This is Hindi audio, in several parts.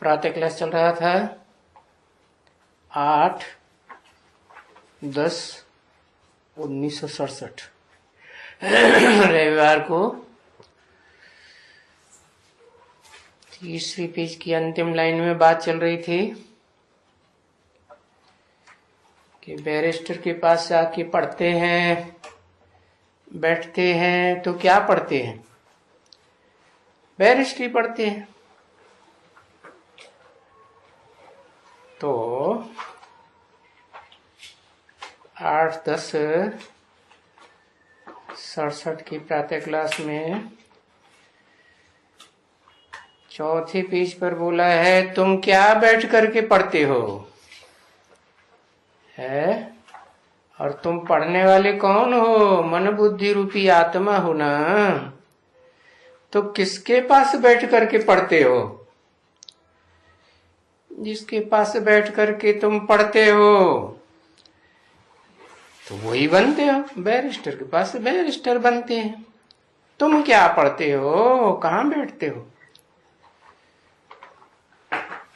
प्रातः क्लास चल रहा था 8/10/1967 रविवार को। तीसरी पेज की अंतिम लाइन में बात चल रही थी कि बैरिस्टर के पास जाके पढ़ते हैं, बैठते हैं तो क्या पढ़ते हैं? बैरिस्ट्री पढ़ते हैं। तो 8/10/67 की प्रातः क्लास में चौथे पेज पर बोला है, तुम क्या बैठ करके पढ़ते हो है? और तुम पढ़ने वाले कौन हो? मन बुद्धि रूपी आत्मा हो ना। तो किसके पास बैठ करके पढ़ते हो? जिसके पास बैठ करके तुम पढ़ते हो तो वही बनते हो। बैरिस्टर के पास बैरिस्टर बनते हैं। तुम क्या पढ़ते हो? कहाँ बैठते हो?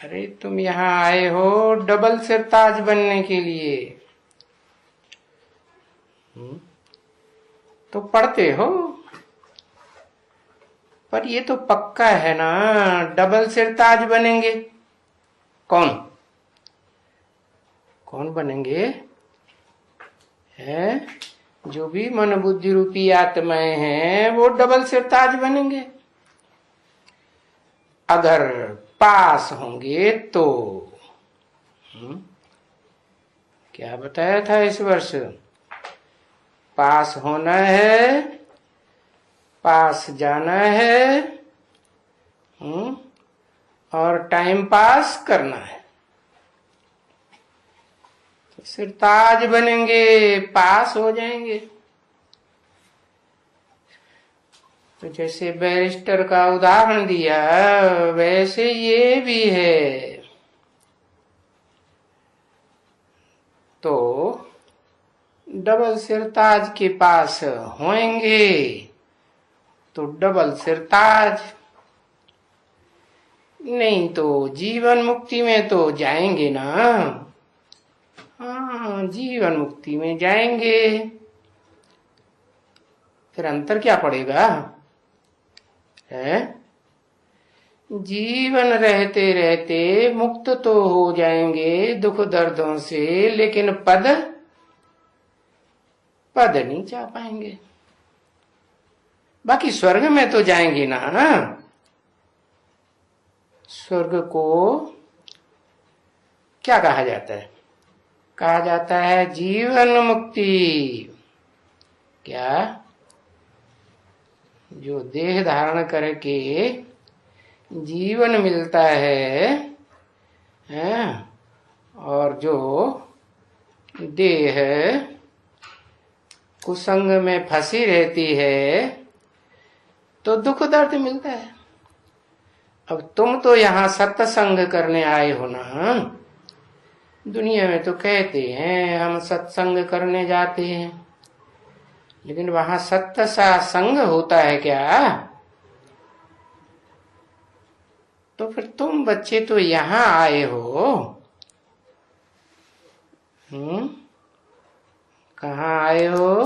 अरे तुम यहाँ आए हो डबल सिरताज बनने के लिए, तो पढ़ते हो। पर ये तो पक्का है ना, डबल सिरताज बनेंगे। कौन कौन बनेंगे? है जो भी मन बुद्धि रूपी आत्माएं हैं वो डबल सिरताज बनेंगे। अगर पास होंगे तो क्या बताया था इस वर्ष? पास होना है, पास जाना है, और टाइम पास करना है। तो सिरताज बनेंगे, पास हो जाएंगे। तो जैसे बैरिस्टर का उदाहरण दिया वैसे ये भी है। तो डबल सिरताज के पास होंगे तो डबल सिरताज, नहीं तो जीवन मुक्ति में तो जाएंगे ना। हाँ, जीवन मुक्ति में जाएंगे। फिर अंतर क्या पड़ेगा? है जीवन रहते रहते मुक्त तो हो जाएंगे दुख दर्दों से, लेकिन पद नहीं जा पाएंगे। बाकी स्वर्ग में तो जाएंगे ना। स्वर्ग को क्या कहा जाता है? कहा जाता है जीवन मुक्ति। क्या? जो देह धारण करके जीवन मिलता है, और जो देह कुसंग में फंसी रहती है तो दुख दर्द मिलता है। अब तुम तो यहाँ सत्संग करने आए हो ना। दुनिया में तो कहते हैं हम सत्संग करने जाते हैं, लेकिन वहां सत्य सा संग होता है क्या? तो फिर तुम बच्चे तो यहाँ आए हो। कहाँ आए हो?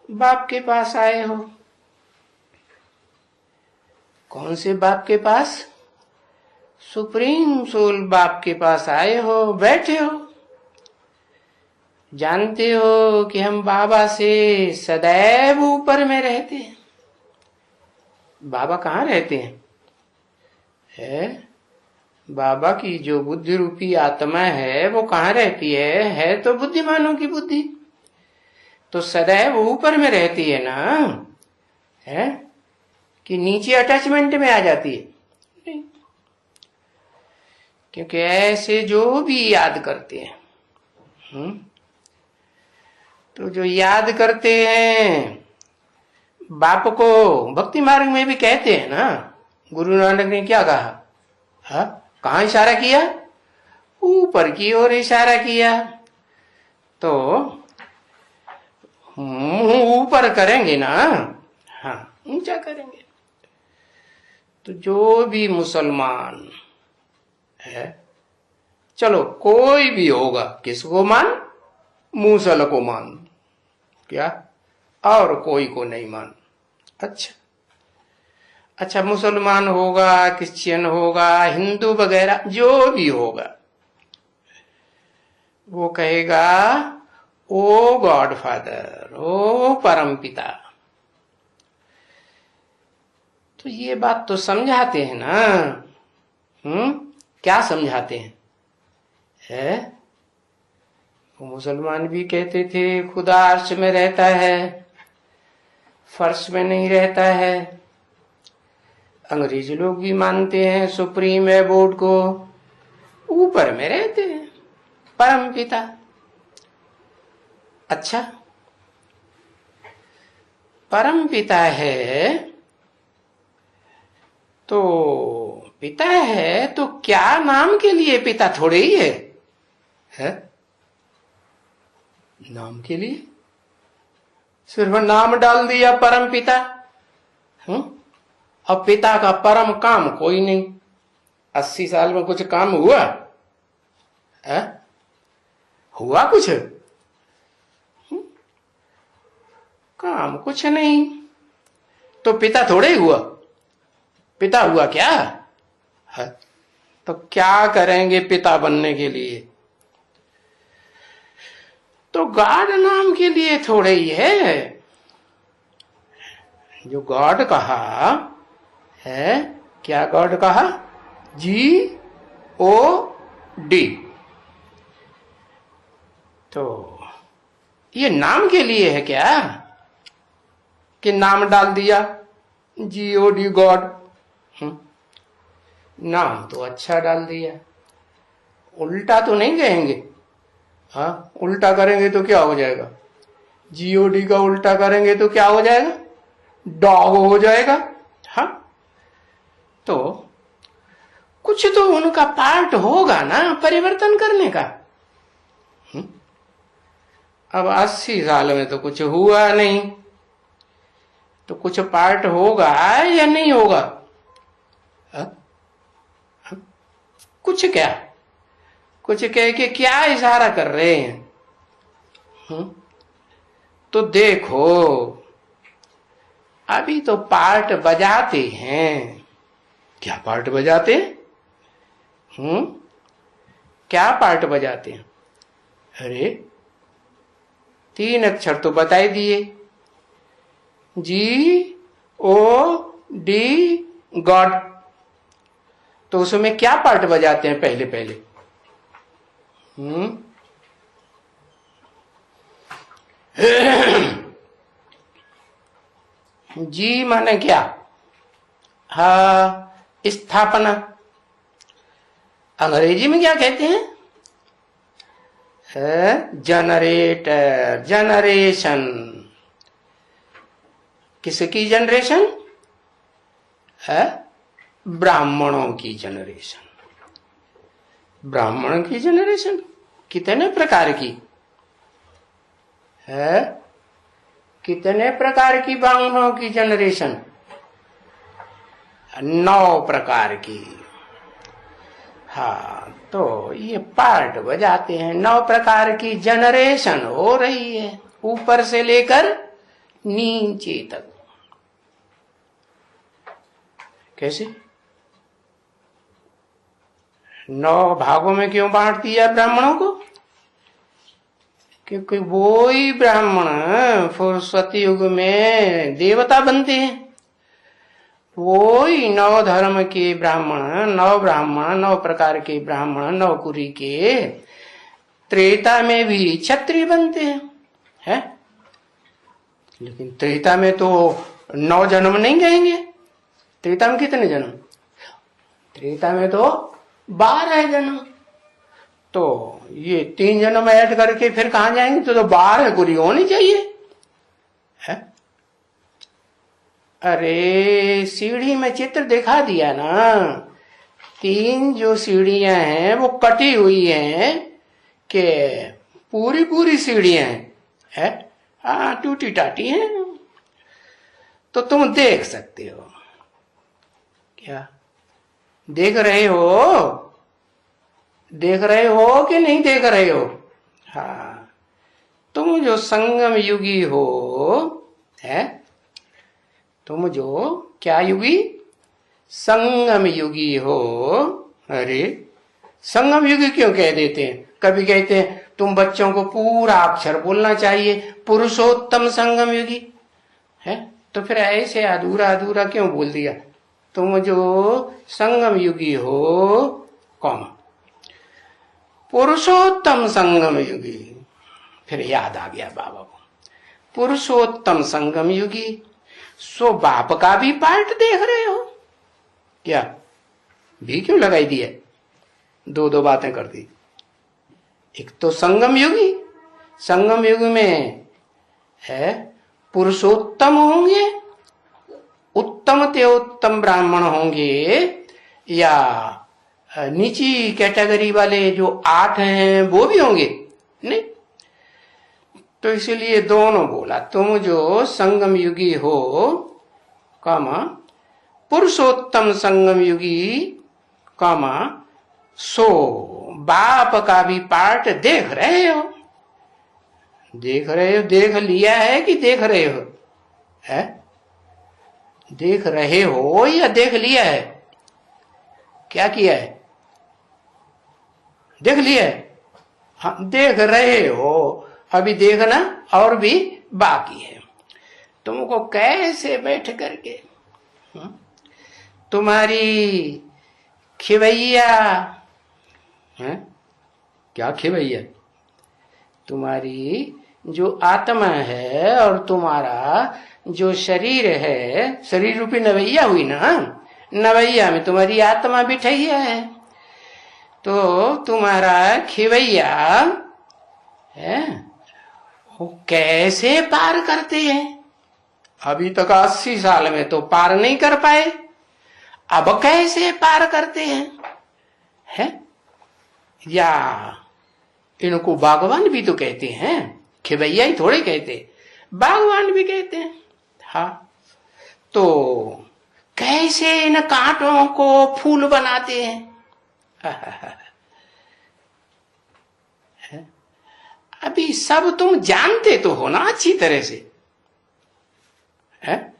बाप के पास आए हो। कौन से बाप के पास? सुप्रीम सोल बाप के पास आए हो, बैठे हो। जानते हो कि हम बाबा से सदैव ऊपर में रहते हैं। बाबा कहाँ रहते हैं? बाबा की जो बुद्धि रूपी आत्मा है वो कहाँ रहती है तो बुद्धिमानों की बुद्धि तो सदैव ऊपर में रहती है ना। है कि नीचे अटैचमेंट में आ जाती है? नहीं, क्योंकि ऐसे जो भी याद करते हैं, तो जो याद करते हैं बाप को, भक्ति मार्ग में भी कहते हैं ना। गुरु नानक ने क्या कहा? कहाँ इशारा किया? ऊपर की ओर इशारा किया। तो ऊपर करेंगे ना, हाँ ऊंचा करेंगे। तो जो भी मुसलमान है। चलो कोई भी होगा, किसको मान? मूसल को मान, क्या? और कोई को नहीं मान। अच्छा, मुसलमान होगा, क्रिश्चियन होगा, हिंदू वगैरह जो भी होगा, वो कहेगा ओ गॉड फादर, ओ परम पिता। तो ये बात तो समझाते हैं ना। क्या समझाते हैं? है? वो मुसलमान भी कहते थे खुदा अर्श में रहता है, फर्श में नहीं रहता है। अंग्रेज लोग भी मानते हैं सुप्रीम एबोर्ड को, ऊपर में रहते हैं, परम पिता। अच्छा, परम पिता है तो पिता है तो क्या नाम के लिए पिता थोड़े ही है? नाम के लिए सिर्फ नाम डाल दिया परम पिता। अब पिता का परम काम कोई नहीं। 80 साल में कुछ काम हुआ है? हुआ कुछ? काम कुछ नहीं, तो पिता थोड़े ही हुआ। पिता हुआ क्या है? तो क्या करेंगे पिता बनने के लिए? तो गॉड नाम के लिए थोड़े ही है। जो गॉड कहा है, क्या गॉड कहा? GOD। तो ये नाम के लिए है क्या कि नाम डाल दिया GOD गॉड? नाम तो अच्छा डाल दिया, उल्टा तो नहीं कहेंगे। हाँ, उल्टा करेंगे तो क्या हो जाएगा? GOD का उल्टा करेंगे तो क्या हो जाएगा? डॉग हो जाएगा। हाँ, तो कुछ तो उनका पार्ट होगा ना परिवर्तन करने का। अब 80 साल में तो कुछ हुआ नहीं, तो कुछ पार्ट होगा या नहीं होगा? कुछ क्या? कुछ कह के क्या इशारा कर रहे हैं? तो देखो, अभी तो पार्ट बजाते हैं। क्या पार्ट बजाते हैं? क्या पार्ट बजाते हैं? अरे 3 अक्षर तो बता दिए, GOD गॉड। तो उसमें क्या पार्ट बजाते हैं पहले पहले? जी माने क्या? हाँ, स्थापना। अंग्रेजी में क्या कहते हैं? Generator, generation. किसकी जनरेशन है? ब्राह्मणों की जनरेशन। ब्राह्मण की जनरेशन कितने प्रकार की है? कितने प्रकार की ब्राह्मणों की जनरेशन? 9 प्रकार की। हाँ, तो ये पार्ट बजाते हैं। 9 प्रकार की जनरेशन हो रही है, ऊपर से लेकर नीचे तक। कैसे? 9 भागों में क्यों बांट दिया ब्राह्मणों को? क्योंकि वो ही ब्राह्मण फुर्सती युग में देवता बनते हैं। वो ही 9 धर्म के ब्राह्मण, 9 ब्राह्मण, 9 प्रकार के ब्राह्मण, 9 कुरी के त्रेता में भी क्षत्रिय बनते हैं। लेकिन त्रेता में तो 9 जन्म नहीं कहेंगे। त्रेता में कितने जन्म? त्रेता में तो 12 जन्म। तो ये 3 जन्म ऐड करके फिर कहां जाएंगे? तो 12 कुरी होनी चाहिए है? अरे सीढ़ी में चित्र दिखा दिया ना। 3 जो सीढ़ियां हैं वो कटी हुई हैं कि पूरी पूरी सीढ़ियां हैं। हाँ, टूटी टाटी हैं। तो तुम देख सकते हो। क्या देख रहे हो? देख रहे हो कि नहीं देख रहे हो? हाँ, तुम जो संगम युगी हो, है, तुम जो क्या युगी? संगम युगी हो। अरे संगम युगी क्यों कह देते हैं? कभी कहते हैं तुम बच्चों को पूरा अक्षर बोलना चाहिए, पुरुषोत्तम संगम युगी, है, तो फिर ऐसे अधूरा अधूरा क्यों बोल दिया? तुम जो संगम युगी हो, कौन? पुरुषोत्तम संगम युगी। फिर याद आ गया बाबा को, पुरुषोत्तम संगम युगी, सो बाप का भी पार्ट देख रहे हो क्या? भी क्यों लगाई दिया? दो दो बातें कर दी। एक तो संगम युगी, संगम युग में है पुरुषोत्तम होंगे, उत्तम ते उत्तम ब्राह्मण होंगे, या नीची कैटेगरी वाले जो 8 हैं वो भी होंगे? नहीं, तो इसलिए दोनों बोला। तुम जो संगम युगी हो, कामा पुरुषोत्तम संगम युगी, कामा सो बाप का भी पार्ट देख रहे हो। देख रहे हो, देख लिया है कि देख रहे हो? है, देख रहे हो या देख लिया है? क्या किया है? देख लिया है। हाँ, देख रहे हो, अभी देखना और भी बाकी है। तुमको कैसे बैठ करके तुम्हारी खिवैया है, क्या खिवैया? तुम्हारी जो आत्मा है और तुम्हारा जो शरीर है, शरीर रूपी नवैया हुई ना, नवैया में तुम्हारी आत्मा बिठाई है, तो तुम्हारा खिवैया है वो कैसे पार करते हैं? अभी तक 80 साल में तो पार नहीं कर पाए, अब कैसे पार करते हैं? या इनको भगवान भी तो कहते हैं, खिवैया ही थोड़े कहते, भगवान भी कहते हैं। हाँ, तो कैसे इन कांटों को फूल बनाते हैं? अभी सब तुम जानते तो हो ना अच्छी तरह से, है?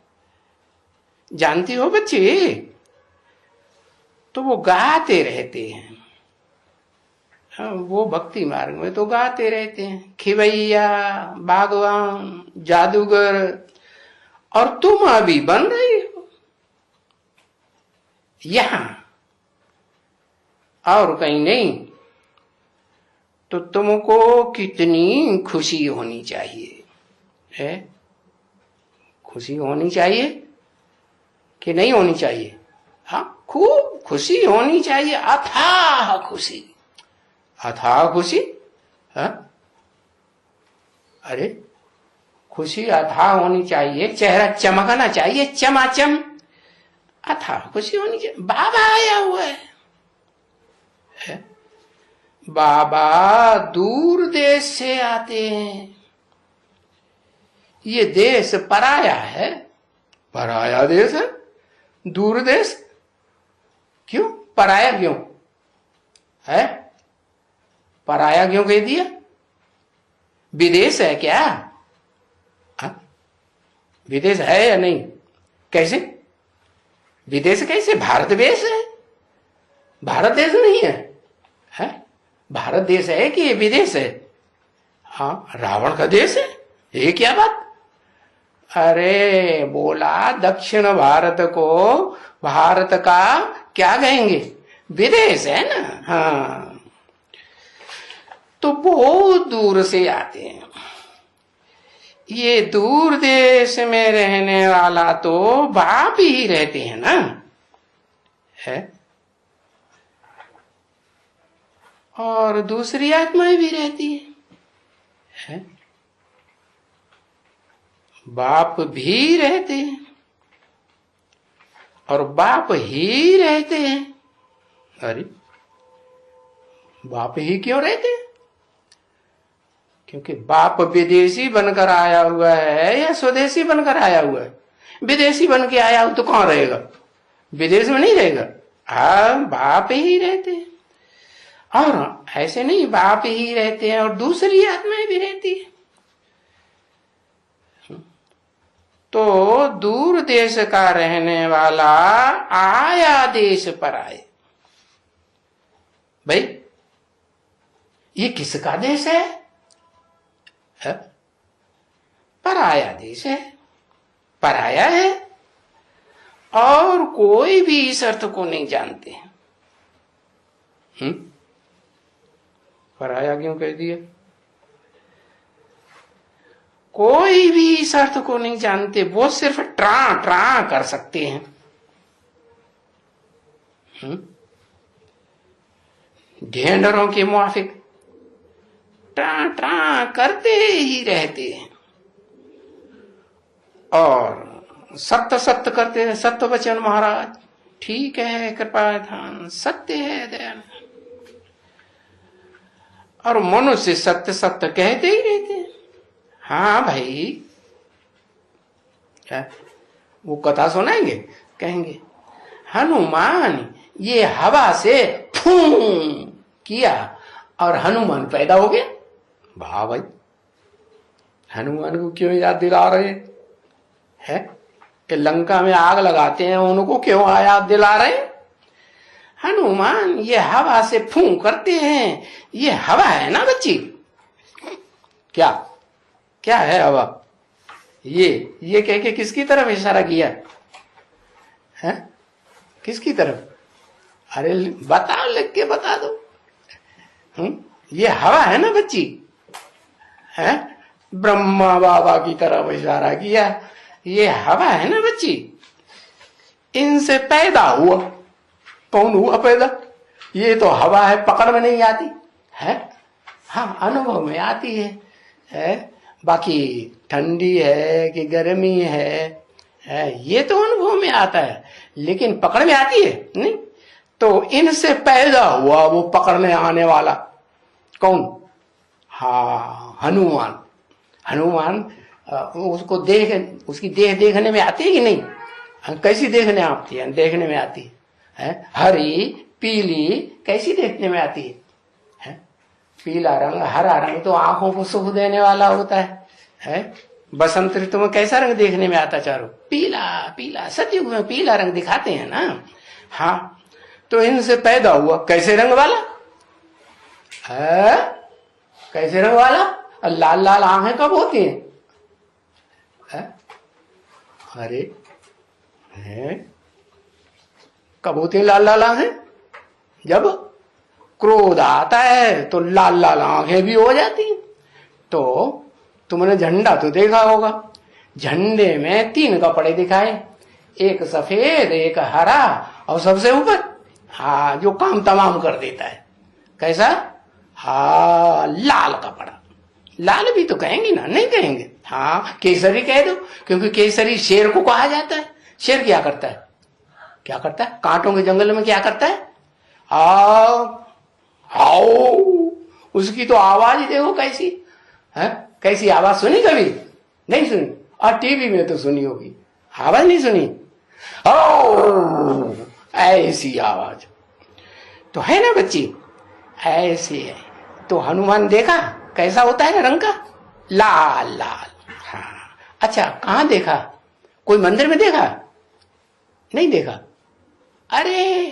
जानती हो बच्चे? तो वो गाते रहते हैं, वो भक्ति मार्ग में तो गाते रहते हैं, खिवैया, भगवान, जादूगर, और तुम अभी बन रही हो यहां और कहीं नहीं। तो तुमको कितनी खुशी होनी चाहिए, है? खुशी होनी चाहिए कि नहीं होनी चाहिए? हाँ, खूब खुशी होनी चाहिए, अथाह खुशी, अथाह खुशी। हाँ, अरे खुशी अथाह होनी चाहिए, चेहरा चमकना चाहिए, चमाचम, अथाह खुशी होनी चाहिए। बाबा आया हुआ है? बाबा दूर देश से आते हैं, ये देश पराया है, पराया देश है, दूर देश। क्यों पराया? क्यों है? पराया क्यों कह दिया? विदेश है क्या? हा? विदेश है या नहीं? कैसे विदेश? कैसे? भारत देश है, भारत देश नहीं है, है? भारत देश है कि ये विदेश है? हाँ, रावण का देश है, ये क्या बात? अरे बोला दक्षिण भारत को भारत का क्या कहेंगे? विदेश है ना। हाँ, तो बहुत दूर से आते हैं। ये दूर देश में रहने वाला तो बाप ही रहते हैं ना, है? और दूसरी आत्माएं भी रहती है? बाप भी रहते हैं और बाप ही रहते हैं। अरे बाप ही क्यों रहते हैं? क्योंकि बाप विदेशी बनकर आया हुआ है या स्वदेशी बनकर आया हुआ है? विदेशी बन के आया हो तो कौन रहेगा? विदेश में नहीं रहेगा। हाँ, बाप ही रहते हैं। और ऐसे नहीं बाप ही रहते हैं और दूसरी आत्माएं भी रहती है। तो दूर देश का रहने वाला आया देश पर आए। भाई ये किसका देश है? पराया देश है, पराया है, और कोई भी इस अर्थ को नहीं जानते। पराया क्यों कह दिया? कोई भी इस अर्थ को नहीं जानते, वो सिर्फ ट्रा ट्रा कर सकते हैं। ढेंढरों के मुआफिक ट्रा ट्रा करते ही रहते हैं और सत्य सत्य करते हैं। सत्य वचन महाराज, ठीक है, कृपा धान, सत्य है दयाल। और मनुष्य सत्य सत्य कहते ही रहते हैं। हाँ भाई, क्या वो कथा सुनाएंगे, कहेंगे हनुमान ये हवा से फू किया और हनुमान पैदा हो गया। वाह भाई, हनुमान को क्यों याद दिला रहे हैं? कि लंका में आग लगाते हैं उनको क्यों याद दिला रहे हैं? हनुमान ये हवा से फू करते हैं, ये हवा है ना बच्ची? क्या क्या है हवा? ये कह के किसकी तरफ इशारा किया है? किसकी तरफ? अरे बताओ, लिख के बता दो। ये हवा है ना बच्ची? है ब्रह्मा बाबा की तरफ इशारा किया। ये हवा है ना बच्ची? इनसे पैदा हुआ। कौन हुआ पैदा? ये तो हवा है, पकड़ में नहीं आती है। हाँ, अनुभव में आती है? बाकी ठंडी है कि गर्मी है, ये तो अनुभव में आता है, लेकिन पकड़ में आती है नहीं। तो इनसे पैदा हुआ वो पकड़ने आने वाला कौन? हाँ, हनुमान। हनुमान उसको उसकी देह देखने में आती है कि नहीं? कैसी देखने आती है? देखने में आती है। हरी पीली कैसी देखने में आती है? पीला रंग, हरा रंग तो आंखों को सुख देने वाला होता है? बसंत ऋतु में कैसा रंग देखने में आता? चारों पीला पीला, सतयुग में पीला रंग दिखाते हैं ना। हाँ, तो इनसे पैदा हुआ कैसे रंग वाला? कैसे रंग वाला? लाल लाल आंखें कब होती हैं? अरे कब होती है लाल लाल आंखें? जब क्रोध आता है तो लाल लाल आंखें भी हो जाती हैं। तो तुमने झंडा तो देखा होगा, झंडे में 3 कपड़े दिखाए, एक सफेद, एक हरा और सबसे ऊपर हाँ जो काम तमाम कर देता है, कैसा? हाँ, लाल कपड़ा। लाल भी तो कहेंगे ना, नहीं कहेंगे? हाँ, केसरी कह दो, क्योंकि केसरी शेर को कहा जाता है। शेर क्या करता है? क्या करता है? कांटों के जंगल में क्या करता है? आओ, उसकी तो आवाज ही देखो कैसी है। कैसी आवाज सुनी कभी? नहीं सुनी। और टीवी में तो सुनी होगी, आवाज नहीं सुनी? ओ, ऐसी आवाज तो है ना बच्ची, ऐसी है। तो हनुमान देखा कैसा होता है ना रंग का? लाल लाल। हाँ, अच्छा, कहां देखा? कोई मंदिर में देखा? नहीं देखा। अरे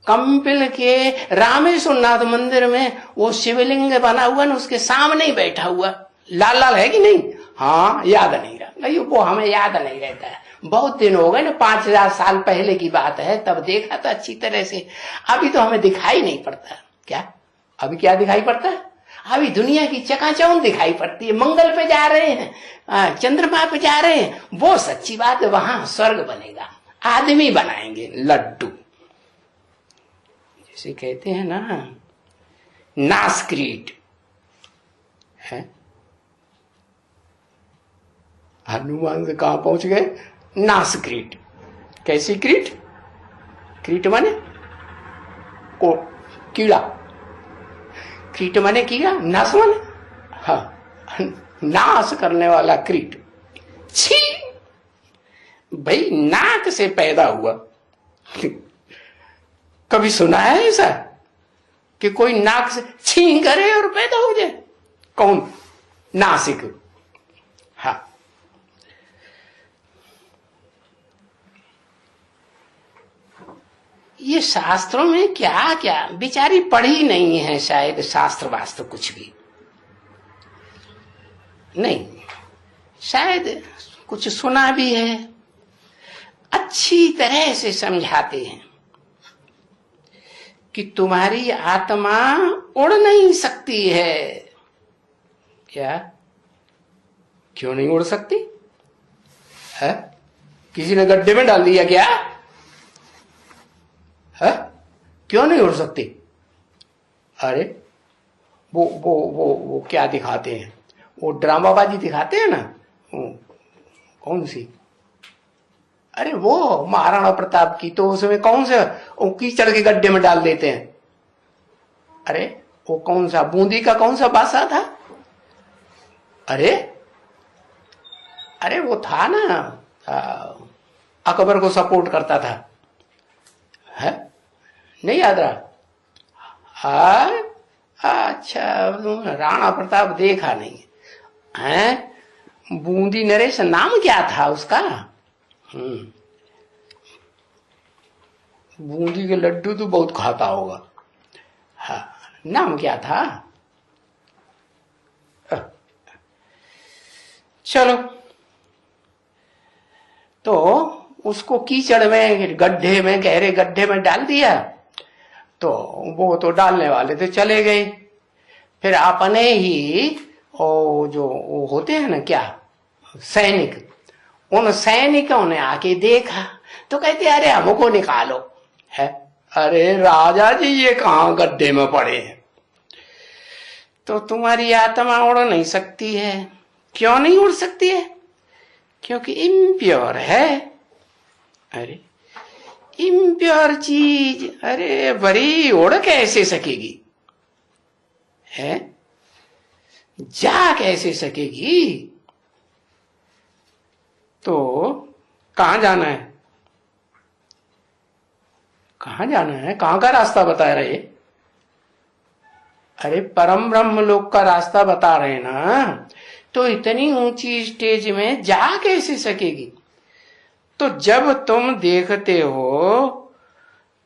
कंपिल के रामेश्वरनाथ मंदिर में वो शिवलिंग बना हुआ ना, उसके सामने ही बैठा हुआ लाल लाल है कि नहीं? हाँ, याद नहीं रहा। नहीं, वो हमें याद नहीं रहता है, बहुत दिन हो गए ना, 5000 साल पहले की बात है, तब देखा था अच्छी तरह से। अभी तो हमें दिखाई नहीं पड़ता। क्या अभी क्या दिखाई पड़ता है? अभी दुनिया की चकाचौंध दिखाई पड़ती है। मंगल पे जा रहे हैं, चंद्रमा पे जा रहे हैं, वो सच्ची बात है। वहां स्वर्ग बनेगा, आदमी बनाएंगे लड्डू। जैसे कहते हैं ना, नासक्रीट है। हनुमान से कहां पहुंच गए? नासक्रीट। कैसी क्रीट? क्रीट माने को कीड़ा, क्रीट माने कीड़ा, नाश माने हाँ, नाश करने वाला क्रीट। छी भाई, नाक से पैदा हुआ। कभी सुना है ऐसा? कि कोई नाक से छी करे और पैदा हो जाए? कौन? नासिक। हाँ, ये शास्त्रों में क्या क्या, बेचारी पढ़ी नहीं है शायद शास्त्र वास्त्र कुछ भी नहीं, शायद कुछ सुना भी है, अच्छी तरह से समझाते हैं कि तुम्हारी आत्मा उड़ नहीं सकती है। क्या? क्यों नहीं उड़ सकती है? किसी ने गड्ढे में डाल दिया क्या है? क्यों नहीं उड़ सकती? अरे वो क्या दिखाते हैं, वो ड्रामाबाजी दिखाते हैं ना, कौन सी? अरे वो महाराणा प्रताप की, तो उसमें कौन से वो कीचड़ के गड्ढे में डाल देते हैं। अरे वो कौन सा बूंदी का कौन सा बादशाह था? अरे वो था ना, अकबर को सपोर्ट करता था, है? नहीं याद रहा? अच्छा, राणा प्रताप देखा नहीं है? बूंदी नरेश नाम क्या था उसका? बूंदी के लड्डू तो बहुत खाता होगा। हाँ, नाम क्या था? चलो, तो उसको कीचड़ में, गड्ढे में, गहरे गड्ढे में डाल दिया, तो वो तो डालने वाले तो चले गए। फिर अपने ही जो होते हैं ना, क्या सैनिक, उन सैनिकों ने आके देखा तो कहते अरे हमको निकालो है। अरे राजा जी, ये कहां गड्ढे में पड़े हैं? तो तुम्हारी आत्मा उड़ नहीं सकती है। क्यों नहीं उड़ सकती है? क्योंकि इम्प्योर है। अरे इम्प्योर चीज, अरे बड़ी उड़ कैसे सकेगी है? जा कैसे सकेगी? तो कहां जाना है? कहां जाना है? कहां का रास्ता बता रहे? अरे परम ब्रह्म लोक का रास्ता बता रहे ना, तो इतनी ऊंची स्टेज में जा कैसे सकेगी? तो जब तुम देखते हो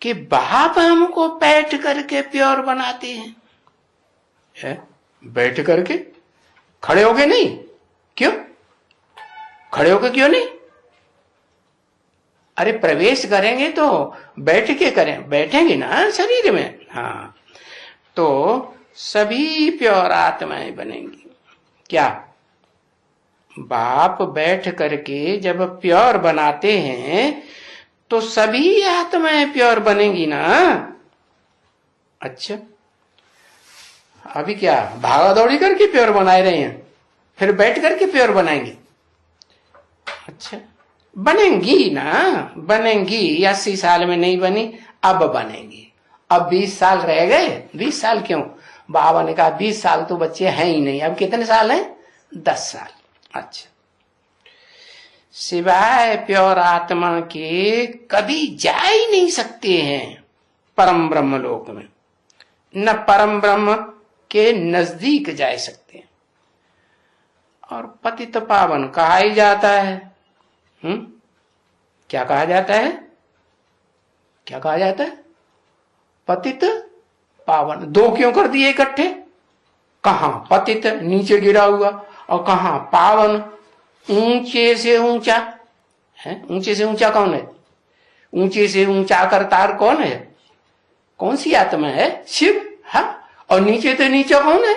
कि बाप हमको बैठ करके प्योर बनाते हैं, है? बैठ करके, खड़े होके नहीं। क्यों खड़े होके? क्यों नहीं? अरे प्रवेश करेंगे तो बैठ के करें, बैठेंगे ना शरीर में। हाँ, तो सभी प्योर आत्माएं बनेंगी। क्या? बाप बैठ करके जब प्योर बनाते हैं तो सभी आत्माएं प्योर बनेंगी ना। अच्छा, अभी क्या भागा दौड़ी करके प्योर बनाए रहे हैं, फिर बैठ करके प्योर बनाएंगे? अच्छा, बनेंगी ना, बनेंगी। 80 साल में नहीं बनी, अब बनेंगी। अब 20 साल रह गए। 20 साल क्यों? बाबा ने कहा 20 साल तो बच्चे हैं ही नहीं, अब कितने साल हैं? 10 साल। अच्छा, सिवाय प्योर आत्मा के कभी जा ही नहीं सकते हैं परम ब्रह्म लोक में, न परम ब्रह्म के नजदीक जा सकते हैं। और पतित पावन कहा ही जाता है। क्या कहा जाता है? क्या कहा जाता है? पतित पावन। दो क्यों कर दिए इकट्ठे? कहां पतित नीचे गिरा हुआ, और कहां पावन ऊंचे से ऊंचा है। ऊंचे से ऊंचा कौन है? ऊंचे से ऊंचा करतार कौन है? कौन सी आत्मा है? शिव। हाँ, और नीचे से नीचा कौन है?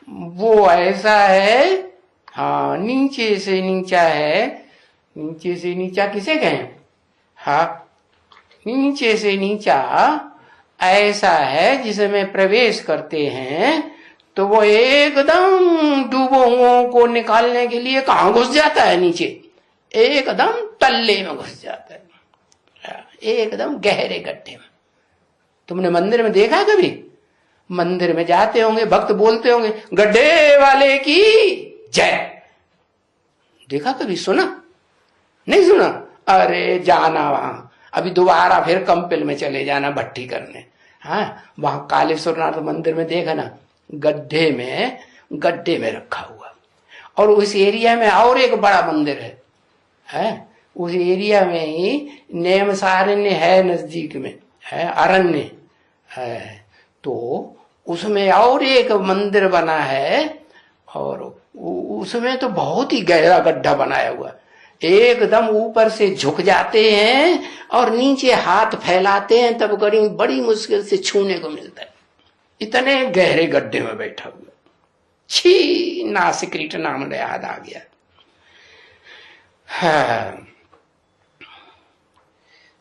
वो ऐसा है। हाँ, नीचे से नीचा है। नीचे से नीचा किसे कहें? हाँ, नीचे से नीचा ऐसा है जिसमें प्रवेश करते हैं तो वो एकदम डूबों को निकालने के लिए कहां घुस जाता है? नीचे, एकदम तल्ले में घुस जाता है, एकदम गहरे गड्ढे में। तुमने मंदिर में देखा कभी? मंदिर में जाते होंगे, भक्त बोलते होंगे गड्ढे वाले की जय। देखा कभी? सुना नहीं? सुना? अरे जाना वहां, अभी दोबारा फिर कंपिल में चले जाना भट्टी करने। हाँ, वहां कालेश्वरनाथ मंदिर में देखा ना, गड्ढे में रखा हुआ। और उस एरिया में और एक बड़ा मंदिर है, उस एरिया में ही नेमसारण्य है, नजदीक में है अरण्य है, तो उसमें और एक मंदिर बना है, और उसमें तो बहुत ही गहरा गड्ढा बनाया हुआ, एकदम ऊपर से झुक जाते हैं और नीचे हाथ फैलाते हैं तब बड़ी मुश्किल से छूने को मिलता है, इतने गहरे गड्ढे में बैठा हुआ। छी, नासिक्रीट नाम याद आ गया। हाँ,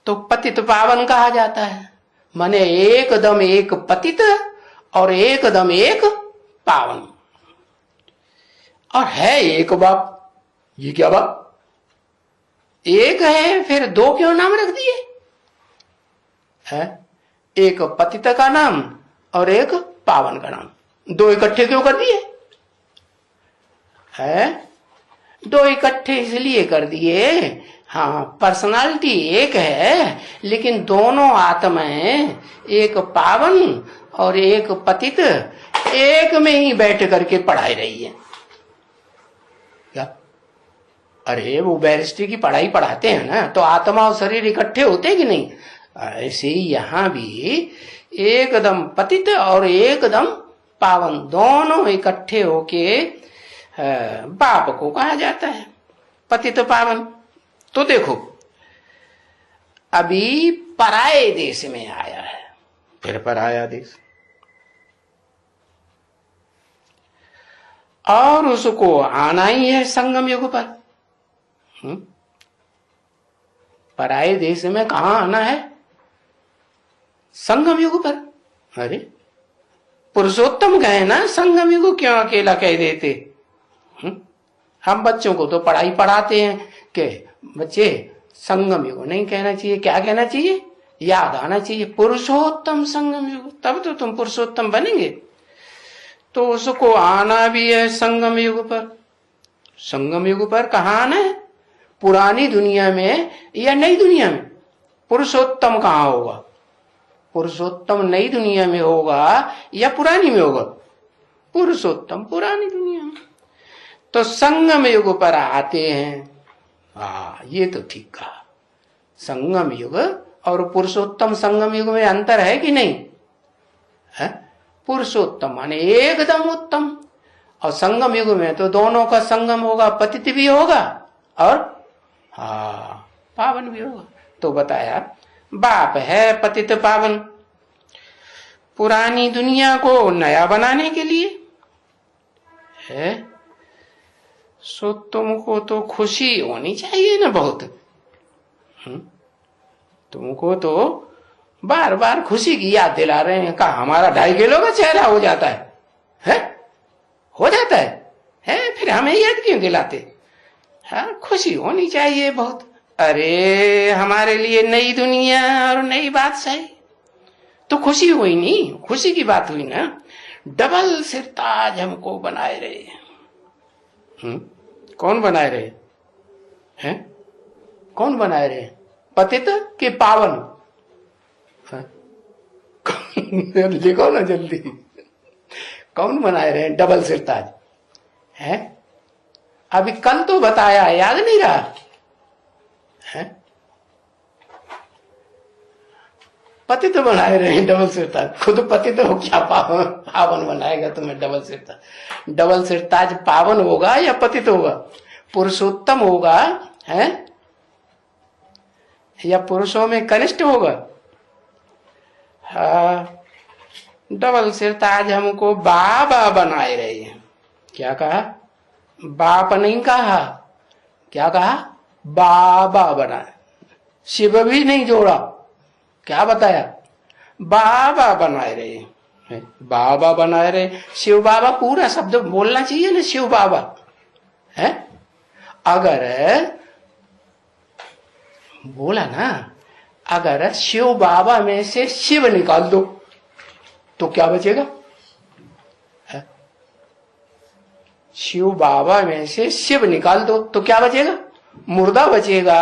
तो पतित पावन कहा जाता है, माने एकदम एक पतित और एकदम एक पावन, और है एक बाप। ये क्या बाप, एक है फिर दो क्यों नाम रख दिए है? एक पतित का नाम और एक पावन का नाम, दो इकट्ठे क्यों कर दिए है? दो इकट्ठे इसलिए कर दिए, हाँ, पर्सनालिटी एक है लेकिन दोनों आत्माएं, एक पावन और एक पतित, एक में ही बैठ करके पढ़ाई रही है। क्या? अरे वो बैरिस्ट्री की पढ़ाई पढ़ाते हैं ना, तो आत्मा और शरीर इकट्ठे होते कि नहीं? ऐसे ही यहां भी एकदम पतित और एकदम पावन, दोनों इकट्ठे होके बाप को कहा जाता है पतित पावन। तो देखो, अभी पराये देश में आया है, फिर पराया देश, और उसको आना ही है संगम युग पर। पराये देश में कहां आना है? संगम युग पर। अरे पुरुषोत्तम कहे ना, संगम युग क्यों अकेला कह देते? हम बच्चों को तो पढ़ाई पढ़ाते हैं कि बच्चे संगम युग नहीं कहना चाहिए, क्या कहना चाहिए? याद आना चाहिए पुरुषोत्तम संगम युग, तब तो तुम पुरुषोत्तम बनेंगे। तो उसको आना भी है संगम युग पर। संगम युग पर कहाँ आना है? पुरानी दुनिया में या नई दुनिया में? पुरुषोत्तम कहाँ होगा? पुरुषोत्तम नई दुनिया में होगा या पुरानी में होगा? पुरुषोत्तम पुरानी दुनिया में। तो संगम युग पर आते हैं। ये तो ठीक कहा, संगम युग और पुरुषोत्तम संगम युग में अंतर है कि नहीं है? पुरुषोत्तम माने एकदम उत्तम, और संगम युग में तो दोनों का संगम होगा, पतित भी होगा और पावन भी होगा। तो बताया बाप है पतित पावन, पुरानी दुनिया को नया बनाने के लिए है। सो तुमको तो खुशी होनी चाहिए ना बहुत। तुमको तो बार बार खुशी की याद दिला रहे हैं। कहा हमारा 2.5 किलो का चेहरा हो जाता है? हो जाता है? फिर हमें याद क्यों दिलाते? हाँ, खुशी होनी चाहिए बहुत। अरे हमारे लिए नई दुनिया और नई बादशाही, तो खुशी हुई नहीं, खुशी की बात हुई ना। डबल सिरताज हमको बनाए रहे। कौन बनाए रहे हैं? कौन बनाए रहे? पतित के पावन? लिखो ना जल्दी, कौन बनाए रहे डबल सिरताज है? अभी कल तो बताया, याद नहीं रहा है? पतित बनाए रहे डबल सिरताज। खुद पतित हो, क्या पावन बनाएगा तुम्हें डबल सिरताज? डबल सिरताज पावन होगा या पतित होगा? पुरुषोत्तम होगा है या पुरुषों में कनिष्ठ होगा? डबल सिरताज हमको बाबा बनाए रहे हैं। क्या कहा? बाप नहीं कहा, क्या कहा? बाबा बनाए। शिव भी नहीं जोड़ा, क्या बताया? बाबा बनाए रहे। बाबा बनाए रहे, शिव बाबा पूरा शब्द बोलना चाहिए ना, शिव बाबा है। अगर बोला ना, अगर शिव बाबा में से शिव निकाल दो तो क्या बचेगा? शिव बाबा में से शिव निकाल दो तो क्या बचेगा? मुर्दा बचेगा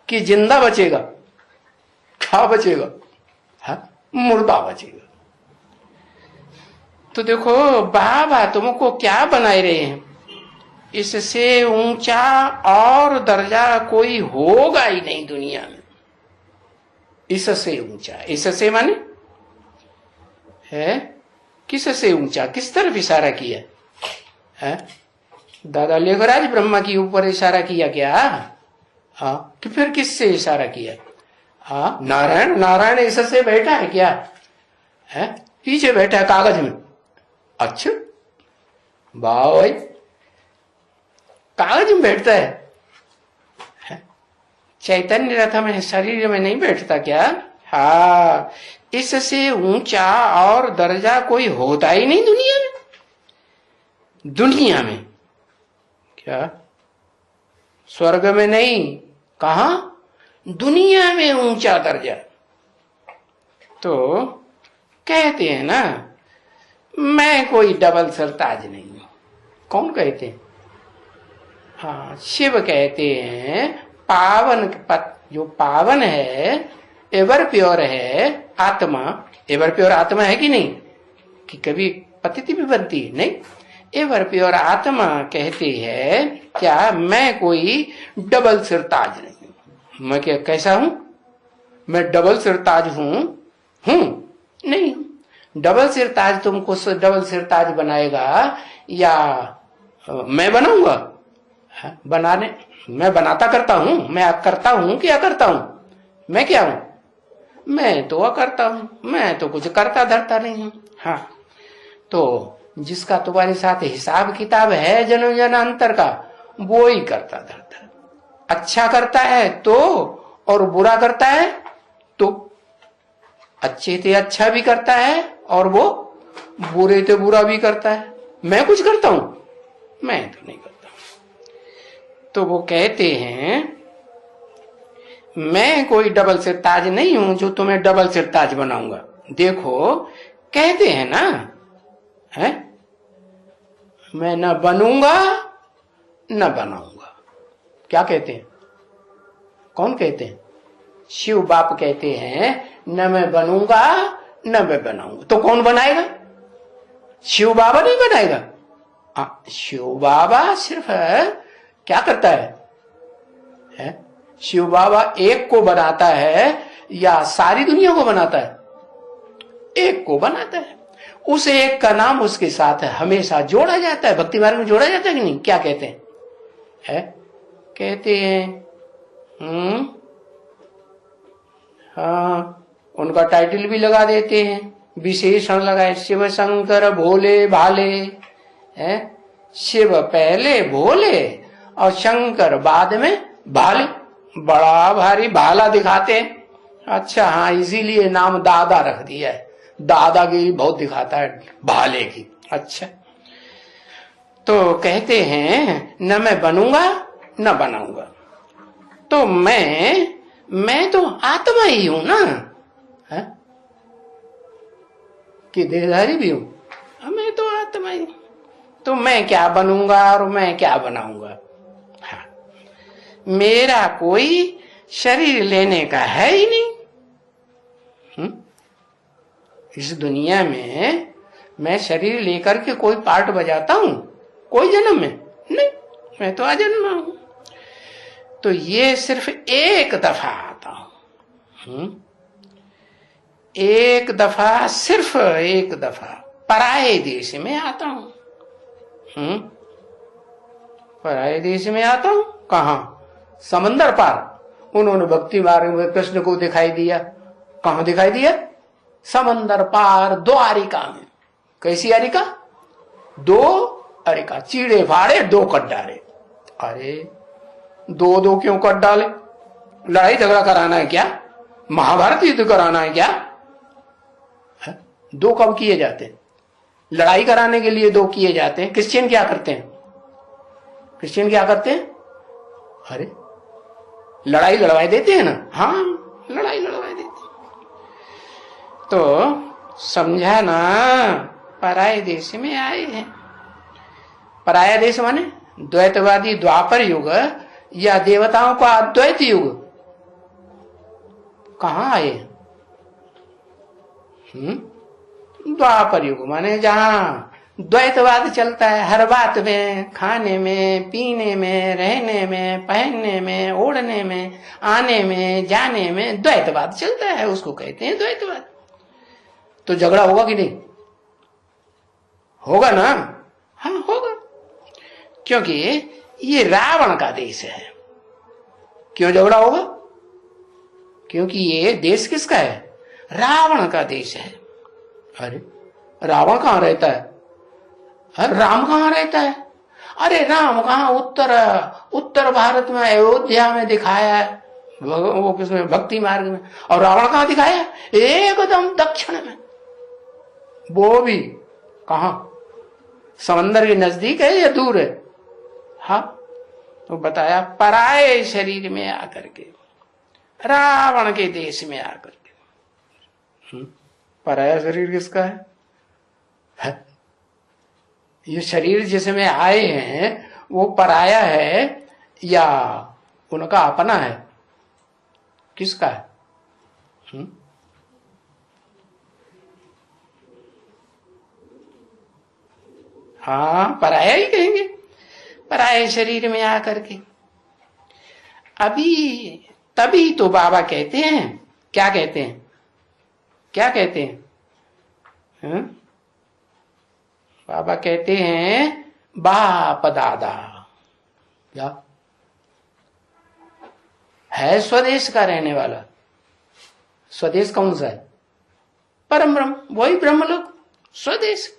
कि जिंदा बचेगा? क्या बचेगा? हाँ, मुर्दा बचेगा। तो देखो बाबा तुमको क्या बनाए रहे हैं, इससे ऊंचा और दर्जा कोई होगा ही नहीं दुनिया में। इससे ऊंचा, इससे माने है किससे ऊंचा, किस तरफ इशारा किया है? दादा लेखराज ब्रह्मा के ऊपर इशारा किया क्या? हाँ, कि फिर किससे इशारा किया? हाँ, नारायण, नारायण इससे बैठा है क्या? है पीछे बैठा है कागज में। अच्छा भाई, कागज में बैठता है? चैतन्य रथ में शरीर में नहीं बैठता क्या? हाँ, इससे ऊंचा और दर्जा कोई होता ही नहीं दुनिया में। दुनिया में क्या? स्वर्ग में नहीं, कहा? दुनिया में ऊंचा दर्जा। तो कहते हैं ना, मैं कोई डबल सरताज नहीं हूं। कौन कहते हैं? हाँ, शिव कहते हैं पावन जो पावन है, एवर प्योर है आत्मा। एवर प्योर आत्मा है कि नहीं? कि कभी पतिति भी बनती है? नहीं, एवर प्योर आत्मा कहती है क्या मैं कोई डबल सिरताज नहीं हूं। मैं क्या कैसा हूं? मैं डबल सिरताज हूं? नहीं। डबल सिरताज तुमको डबल सिरताज बनाएगा या मैं बनाऊंगा? बनाने मैं बनाता करता हूं, मैं करता हूं कि अकर्ता हूं? मैं क्या हूं? मैं तो अकर्ता हूं, मैं तो कुछ करता धरता नहीं हूं। हाँ, तो जिसका तुम्हारे साथ हिसाब किताब है जन्म जन्मांतर का, वो ही करता धरता। अच्छा करता है तो, और बुरा करता है तो। अच्छे से अच्छा भी करता है और वो बुरे से बुरा भी करता है। मैं कुछ करता हूं? मैं तो नहीं करता। तो वो कहते हैं मैं कोई डबल सिरताज नहीं हूं जो तुम्हें डबल सिरताज बनाऊंगा। देखो कहते हैं ना, है मैं न बनूंगा न बनाऊंगा। क्या कहते हैं? कौन कहते हैं? शिव बाप कहते हैं न मैं बनूंगा न मैं बनाऊंगा। तो कौन बनाएगा? शिव बाबा नहीं बनाएगा। शिव बाबा सिर्फ क्या करता है? शिव बाबा एक को बनाता है या सारी दुनिया को बनाता है? एक को बनाता है। उस एक का नाम उसके साथ हमेशा जोड़ा जाता है, भक्ति मार्ग में जोड़ा जाता है कि नहीं? क्या कहते हैं? कहते हैं हाँ, उनका टाइटल भी लगा देते हैं, विशेषण लगाए, शिव शंकर भोले भाले। है शिव पहले, भोले और शंकर बाद में भाले। बड़ा भारी भाला दिखाते हैं। अच्छा हाँ, इसीलिए नाम दादा रख दिया है। दादागिरी बहुत दिखाता है भाले की। अच्छा, तो कहते हैं न मैं बनूंगा न बनाऊंगा। तो मैं तो आत्मा ही हूं ना, है? कि देहधारी भी हूं? मैं तो आत्मा ही हूं। तो मैं क्या बनूंगा और मैं क्या बनाऊंगा? हाँ, मेरा कोई शरीर लेने का है ही नहीं। इस दुनिया में मैं शरीर लेकर के कोई पार्ट बजाता हूं कोई जन्म में? नहीं, मैं तो अजन्मा हूं। तो ये सिर्फ एक दफा आता हूं, एक दफा, सिर्फ एक दफा पराये देश में आता हूं। पराये देश में आता हूं। कहां? समंदर पार। उन्होंने भक्ति मार्ग में कृष्ण को दिखाई दिया। कहां दिखाई दिया? समंदर पार द्वारिका में। कैसी अरिका? दो अरिका, चीड़े फाड़े दो कट डाले। अरे दो दो क्यों कट डाले? लड़ाई झगड़ा कराना है क्या? महाभारत युद्ध कराना है क्या? है? दो कब किए जाते हैं? लड़ाई कराने के लिए दो किए जाते हैं। क्रिश्चियन क्या करते हैं? क्रिश्चियन क्या करते हैं? अरे लड़ाई लड़वाई देते हैं ना। हाँ, लड़ाई लड़वाई देते हैं। तो समझा ना, पराये देश में आए हैं। पराया देश माने द्वैतवादी द्वापर युग या देवताओं का अद्वैत युग। कहाँ आए? द्वापर युग, माने जहां द्वैतवाद चलता है हर बात में, खाने में, पीने में, रहने में, पहनने में, ओढ़ने में, आने में, जाने में द्वैतवाद चलता है, उसको कहते हैं द्वैतवाद। तो झगड़ा होगा कि नहीं? होगा ना? हाँ होगा, क्योंकि ये रावण का देश है। क्यों झगड़ा होगा? क्योंकि ये देश किसका है? रावण का देश है। अरे रावण कहां रहता है? राम कहां रहता है? अरे राम कहां? उत्तर भारत में अयोध्या में दिखाया है, वो किसमें? भक्ति मार्ग में। और रावण कहां दिखाया? एकदम दक्षिण में, वो भी कहां? समंदर के नजदीक है या दूर है? हाँ, तो बताया पराये शरीर में आकर के, रावण के देश में आकर के। पराया शरीर किसका है? ये शरीर जिसमें आए हैं वो पराया है या उनका अपना है? किसका है? हाँ, पराया ही कहेंगे, पराये शरीर में आकर के। अभी तभी तो बाबा कहते हैं, क्या कहते हैं? क्या कहते हैं? बाबा कहते हैं बाप दादा। क्या है? स्वदेश का रहने वाला। स्वदेश कौन सा है? परम ब्रह्म, वही ब्रह्मलोक स्वदेश।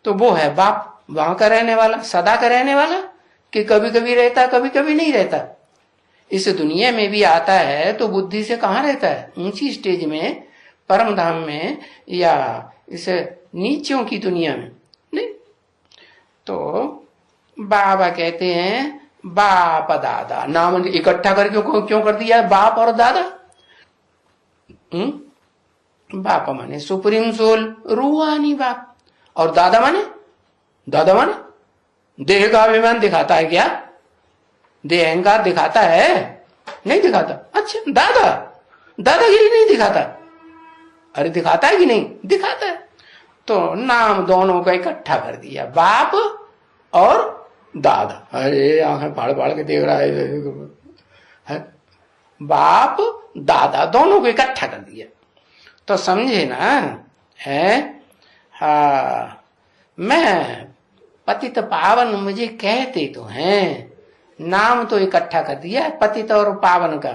तो वो है बाप, वहां का रहने वाला, सदा का रहने वाला, कि कभी कभी रहता कभी कभी नहीं रहता। इस दुनिया में भी आता है तो बुद्धि से कहां रहता है? ऊंची स्टेज में, परम धाम में, या इस नीचों की दुनिया में नहीं। तो बाबा कहते हैं बाप दादा, नाम इकट्ठा करके क्यों कर दिया है बाप और दादा? बाप माने सुप्रीम सोल, रूहानी बाप, और दादा माने देह का अभिमान दिखाता है क्या? देह अहंकार दिखाता है? नहीं दिखाता। अच्छा, दादागिरी नहीं दिखाता? अरे दिखाता है कि नहीं? दिखाता है। तो नाम दोनों का इकट्ठा कर दिया, बाप और दादा। अरे आंखें फाड़ के देख रहा है, बाप दादा दोनों को इकट्ठा कर दिया। तो समझे ना? है हाँ, मैं पतित पावन मुझे कहते तो हैं, नाम तो इकट्ठा कर दिया पतित और पावन का।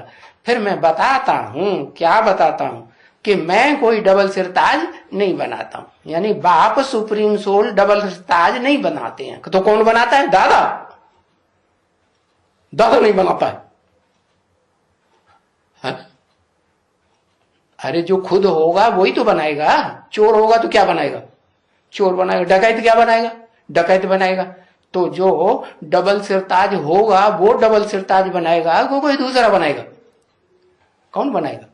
फिर मैं बताता हूं, क्या बताता हूं? कि मैं कोई डबल सिरताज नहीं बनाता हूं, यानी बाप सुप्रीम सोल डबल सिरताज नहीं बनाते हैं। तो कौन बनाता है? दादा नहीं बनाता है। अरे जो खुद होगा वही तो बनाएगा। चोर होगा तो क्या बनाएगा? चोर बनाएगा। डकैत क्या बनाएगा? डकैत बनाएगा। तो जो डबल सिरताज होगा वो डबल सिरताज बनाएगा, वो कोई दूसरा बनाएगा? कौन बनाएगा?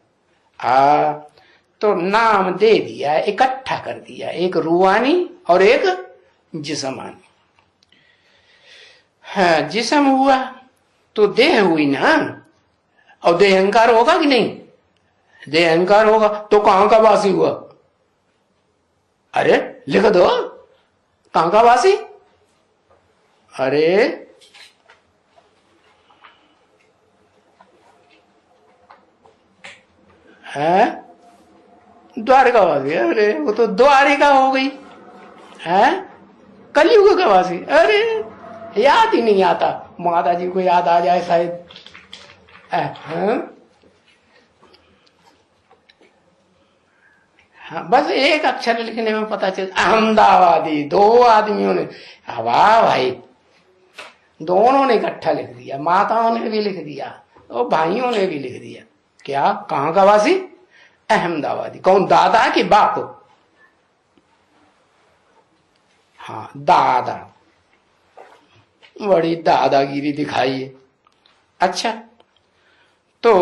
तो नाम दे दिया, इकट्ठा कर दिया, एक रूहानी और एक जिस्मानी। हाँ, जिस्म हुआ तो देह हुई ना, और देह अहंकार होगा कि नहीं? देह अहंकार होगा तो कहां का वासी हुआ? अरे लिख दो, कहां का वासी? अरे है द्वारका वासी। अरे वो तो द्वारिका हो गई है, कलयुग का वासी। अरे याद ही नहीं आता, माता जी को याद आ जाए शायद। हाँ, बस एक अक्षर लिखने में पता चल, अहमदाबादी। दो आदमियों ने, वाह भाई, दोनों ने इकट्ठा लिख दिया, माताओं ने भी लिख दिया और भाइयों ने भी लिख दिया। क्या? कहां का वासी? अहमदाबादी। कौन? दादा कि बाप? हाँ, दादा। बड़ी दादागिरी दिखाई है। अच्छा, तो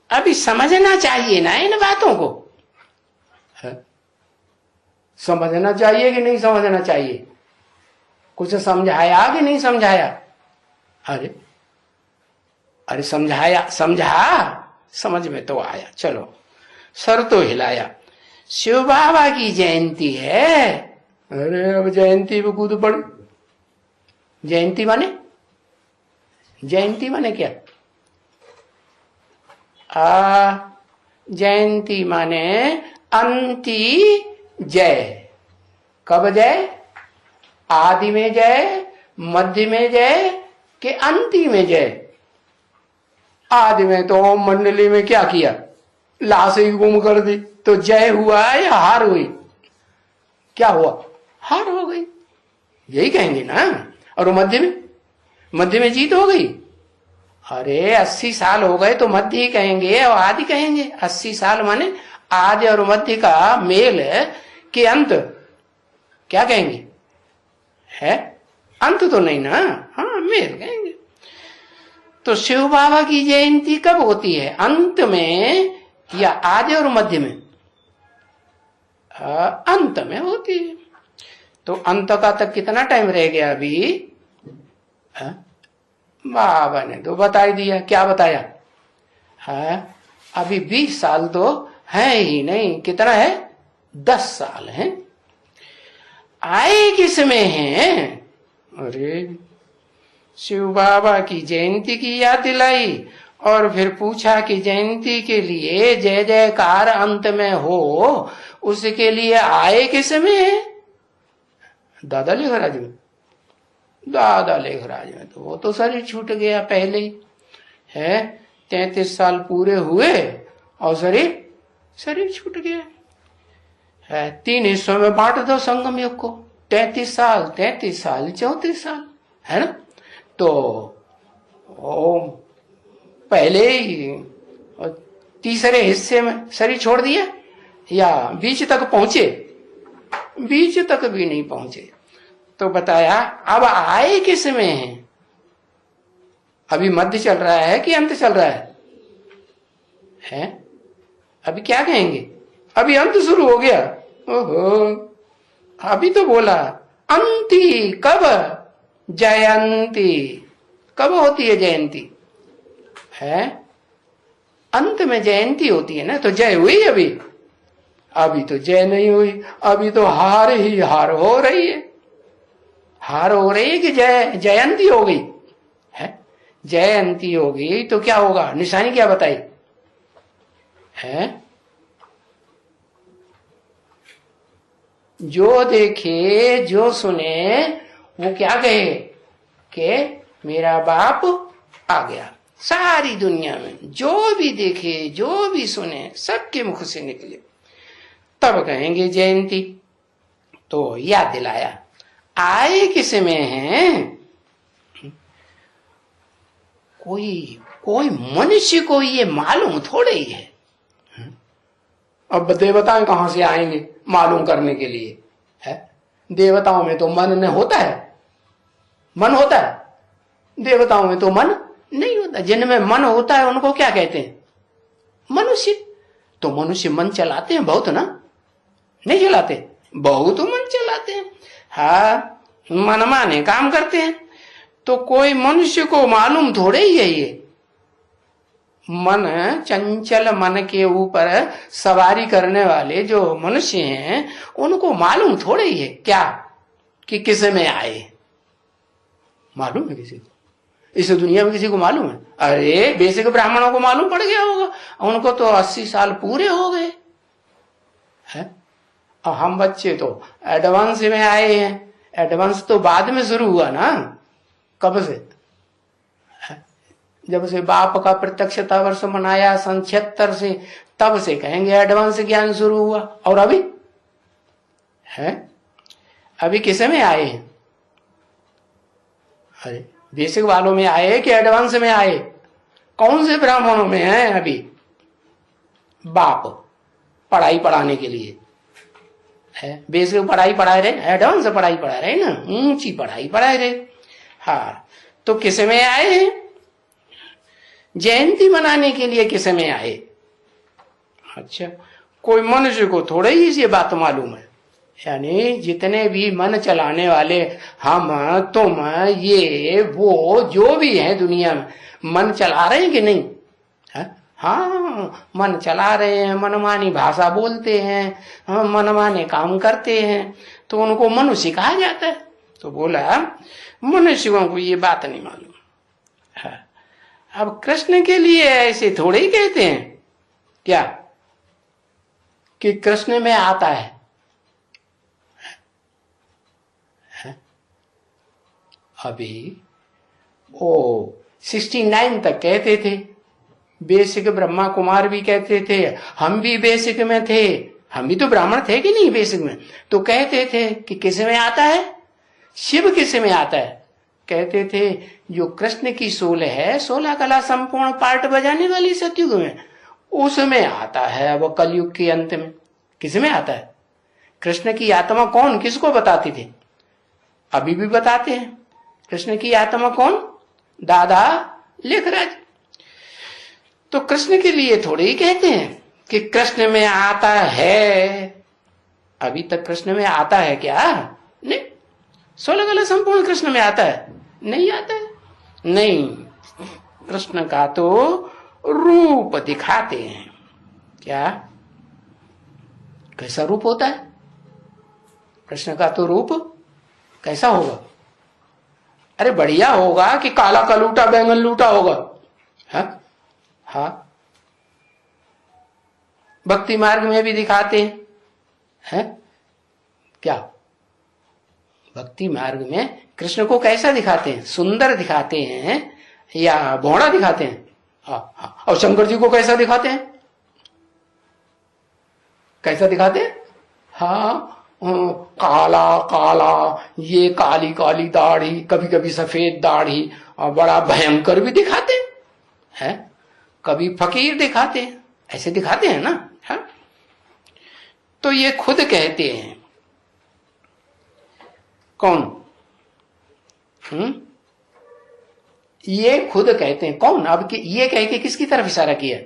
अभी समझना चाहिए ना इन बातों को? है? समझना चाहिए कि नहीं समझना चाहिए? कुछ समझाया कि नहीं समझाया? अरे समझाया, समझा समझ में तो आया, चलो सर तो हिलाया। शिव बाबा की जयंती है। अरे अब जयंती पे कूद पड़े। जयंती माने, जयंती माने क्या? जयंती माने अंति जय। कब जय? आदि में जय, मध्य में जय कि अंति में जय? आदि में तो ओम मंडली में क्या किया, लाश ही गुम कर दी, तो जय हुआ या हार हुई? क्या हुआ? हार हो गई, यही कहेंगे ना। और मध्य में, मध्य में जीत हो गई। अरे 80 साल हो गए तो मध्य ही कहेंगे और आदि कहेंगे। 80 साल माने आदि और मध्य का मेल कि अंत, क्या कहेंगे? है अंत तो नहीं ना, हाँ मेल कहेंगे। तो शिव बाबा की जयंती कब होती है, अंत में या आदि और मध्य में? अंत में होती है। तो अंत का तक कितना टाइम रह गया अभी? बाबा ने तो बता ही दिया। क्या बताया? अभी 20 साल तो है ही नहीं, कितना है? 10 साल है। आए किसमें हैं? अरे शिव बाबा की जयंती की याद दिलाई और फिर पूछा कि जयंती के लिए जय जयकार अंत में हो, उसके लिए आए किसमें? दादा लेखराज में। दादा लेखराज में तो वो तो शरीर छूट गया पहले ही है। 33 साल पूरे हुए और शरीर छूट गया है। 3 हिस्सों में बांट दो संगम युग को, 33 साल 34 साल, है ना। तो पहले ही तीसरे हिस्से में शरीर छोड़ दिया या बीच तक पहुंचे? बीच तक भी नहीं पहुंचे। तो बताया अब आए किस में है? अभी मध्य चल रहा है कि अंत चल रहा है? अभी क्या कहेंगे? अभी अंत शुरू हो गया। ओहो, अभी तो बोला अंति। कब? जयंती। कब होती है जयंती? है अंत में जयंती होती है ना। तो जय हुई अभी? अभी तो जय नहीं हुई, अभी तो हार ही हार हो रही है। हार हो रही है कि जयंती हो गई है? जयंती हो गई तो क्या होगा? निशानी क्या बताई है? जो देखे जो सुने वो क्या कहे कि मेरा बाप आ गया। सारी दुनिया में जो भी देखे जो भी सुने सबके मुख से निकले, तब कहेंगे जयंती। तो याद दिलाया आए किस में है? कोई मनुष्य को ये मालूम थोड़े ही है। अब देवताएं कहां से आएंगे मालूम करने के लिए? है देवताओं में तो मन नहीं होता है। मन होता है देवताओं में तो मन नहीं होता। जिनमें मन होता है उनको क्या कहते हैं? मनुष्य। तो मनुष्य मन चलाते हैं बहुत ना? नहीं चलाते? बहुत मन चलाते हैं। हाँ मन माने काम करते हैं। तो कोई मनुष्य को मालूम थोड़े ही है ये। मन, चंचल मन के ऊपर सवारी करने वाले जो मनुष्य हैं उनको मालूम थोड़े ही है क्या कि किस में आए? मालूम है किसी को? इस दुनिया में किसी को मालूम है? अरे बेसिक ब्राह्मणों को मालूम पड़ गया होगा, उनको तो 80 साल पूरे हो गए हैं। और हम बच्चे तो एडवांस में आए हैं। एडवांस तो बाद में शुरू हुआ ना। कब से? जब से बाप का प्रत्यक्षता वर्ष मनाया सन 76 से, तब से कहेंगे एडवांस ज्ञान शुरू हुआ। और अभी है, अभी किसे में आए हैं? अरे बेसिक वालों में आए कि एडवांस में आए? कौन से ब्राह्मणों में है अभी? बाप पढ़ाई पढ़ाने के लिए है। बेसिक पढ़ाई पढ़ा रहे, एडवांस पढ़ाई पढ़ा रहे ना, ऊंची पढ़ाई पढ़ा रहे। हाँ तो किस में आए हैं? जयंती मनाने के लिए किस में आए? अच्छा कोई मनुष्य को थोड़ा ही ये बात मालूम है। यानी जितने भी मन चलाने वाले हम तुम ये वो जो भी है दुनिया में, मन चला रहे हैं कि नहीं? हाँ, मन चला रहे हैं, मनमानी भाषा बोलते हैं, हाँ, मनमाने काम करते हैं, तो उनको मनुष्य कहा जाता है। तो बोला मनुष्यों को ये बात नहीं मालूम है। अब कृष्ण के लिए ऐसे थोड़े ही कहते हैं क्या कि कृष्ण में आता है? अभी वो 69 तक कहते थे, बेसिक ब्रह्मा कुमार भी कहते थे, हम भी बेसिक में थे, हम भी तो ब्राह्मण थे कि नहीं बेसिक में, तो कहते थे कि किस में आता है? शिव किस में आता है? कहते थे जो कृष्ण की 16 है, 16 कला संपूर्ण पार्ट बजाने वाली सतयुग में, उसमें आता है। अब कलयुग के अंत में किस में आता है? कृष्ण की आत्मा कौन, किसको बताते थे? अभी भी बताते हैं। कृष्ण की आत्मा कौन? दादा लेखराज। तो कृष्ण के लिए थोड़े ही कहते हैं कि कृष्ण में आता है। अभी तक कृष्ण में आता है क्या? नहीं। 16 कला संपूर्ण कृष्ण में आता है? नहीं आता है। नहीं, कृष्ण का तो रूप दिखाते हैं। क्या कैसा रूप होता है कृष्ण का? तो रूप कैसा होगा? अरे बढ़िया होगा कि काला कलूटा बैंगन लूटा होगा। हाँ, भक्ति मार्ग में भी दिखाते हैं। क्या भक्ति मार्ग में कृष्ण को कैसा दिखाते हैं? सुंदर दिखाते हैं या भोड़ा दिखाते हैं? हाँ। और शंकर जी को कैसा दिखाते हैं? कैसा दिखाते हैं? हाँ, काला काला, ये काली काली दाढ़ी, कभी कभी सफेद दाढ़ी, और बड़ा भयंकर भी दिखाते हैं। कभी फकीर दिखाते हैं, ऐसे दिखाते हैं ना। है? तो ये खुद कहते हैं। कौन? ये खुद कहते हैं। कौन? अब ये कह के किसकी तरफ इशारा किया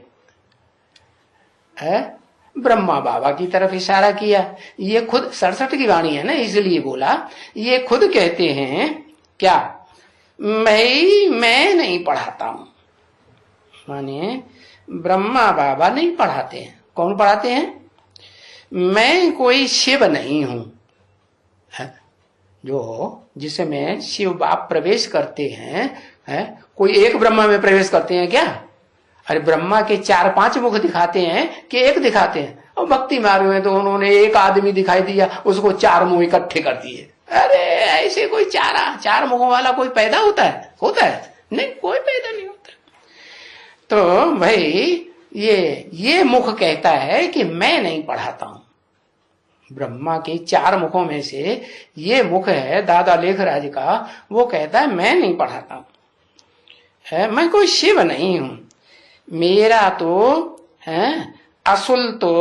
है? ब्रह्मा बाबा की तरफ इशारा किया। ये खुद 67 की वाणी है ना, इसलिए बोला। ये खुद कहते हैं क्या? मैं नहीं पढ़ाता हूं। माने ब्रह्मा बाबा नहीं पढ़ाते हैं। कौन पढ़ाते हैं? मैं कोई शिव नहीं हूं। जो जिसमें शिव बाप प्रवेश करते हैं, कोई एक ब्रह्मा में प्रवेश करते हैं क्या? अरे ब्रह्मा के 4-5 मुख दिखाते हैं कि एक दिखाते हैं? और भक्ति मार्ग में तो उन्होंने एक आदमी दिखाई दिया, उसको 4 मुंह इकट्ठे कर दिए। अरे ऐसे कोई 4 मुखों वाला कोई पैदा होता है? होता है? नहीं, कोई पैदा नहीं होता। तो भाई ये मुख कहता है कि मैं नहीं पढ़ाता हूं। ब्रह्मा के 4 मुखों में से ये मुख है दादा लेखराज का, वो कहता है मैं नहीं पढ़ाता हूं। मैं कोई शिव नहीं हूं। मेरा तो है असुल तो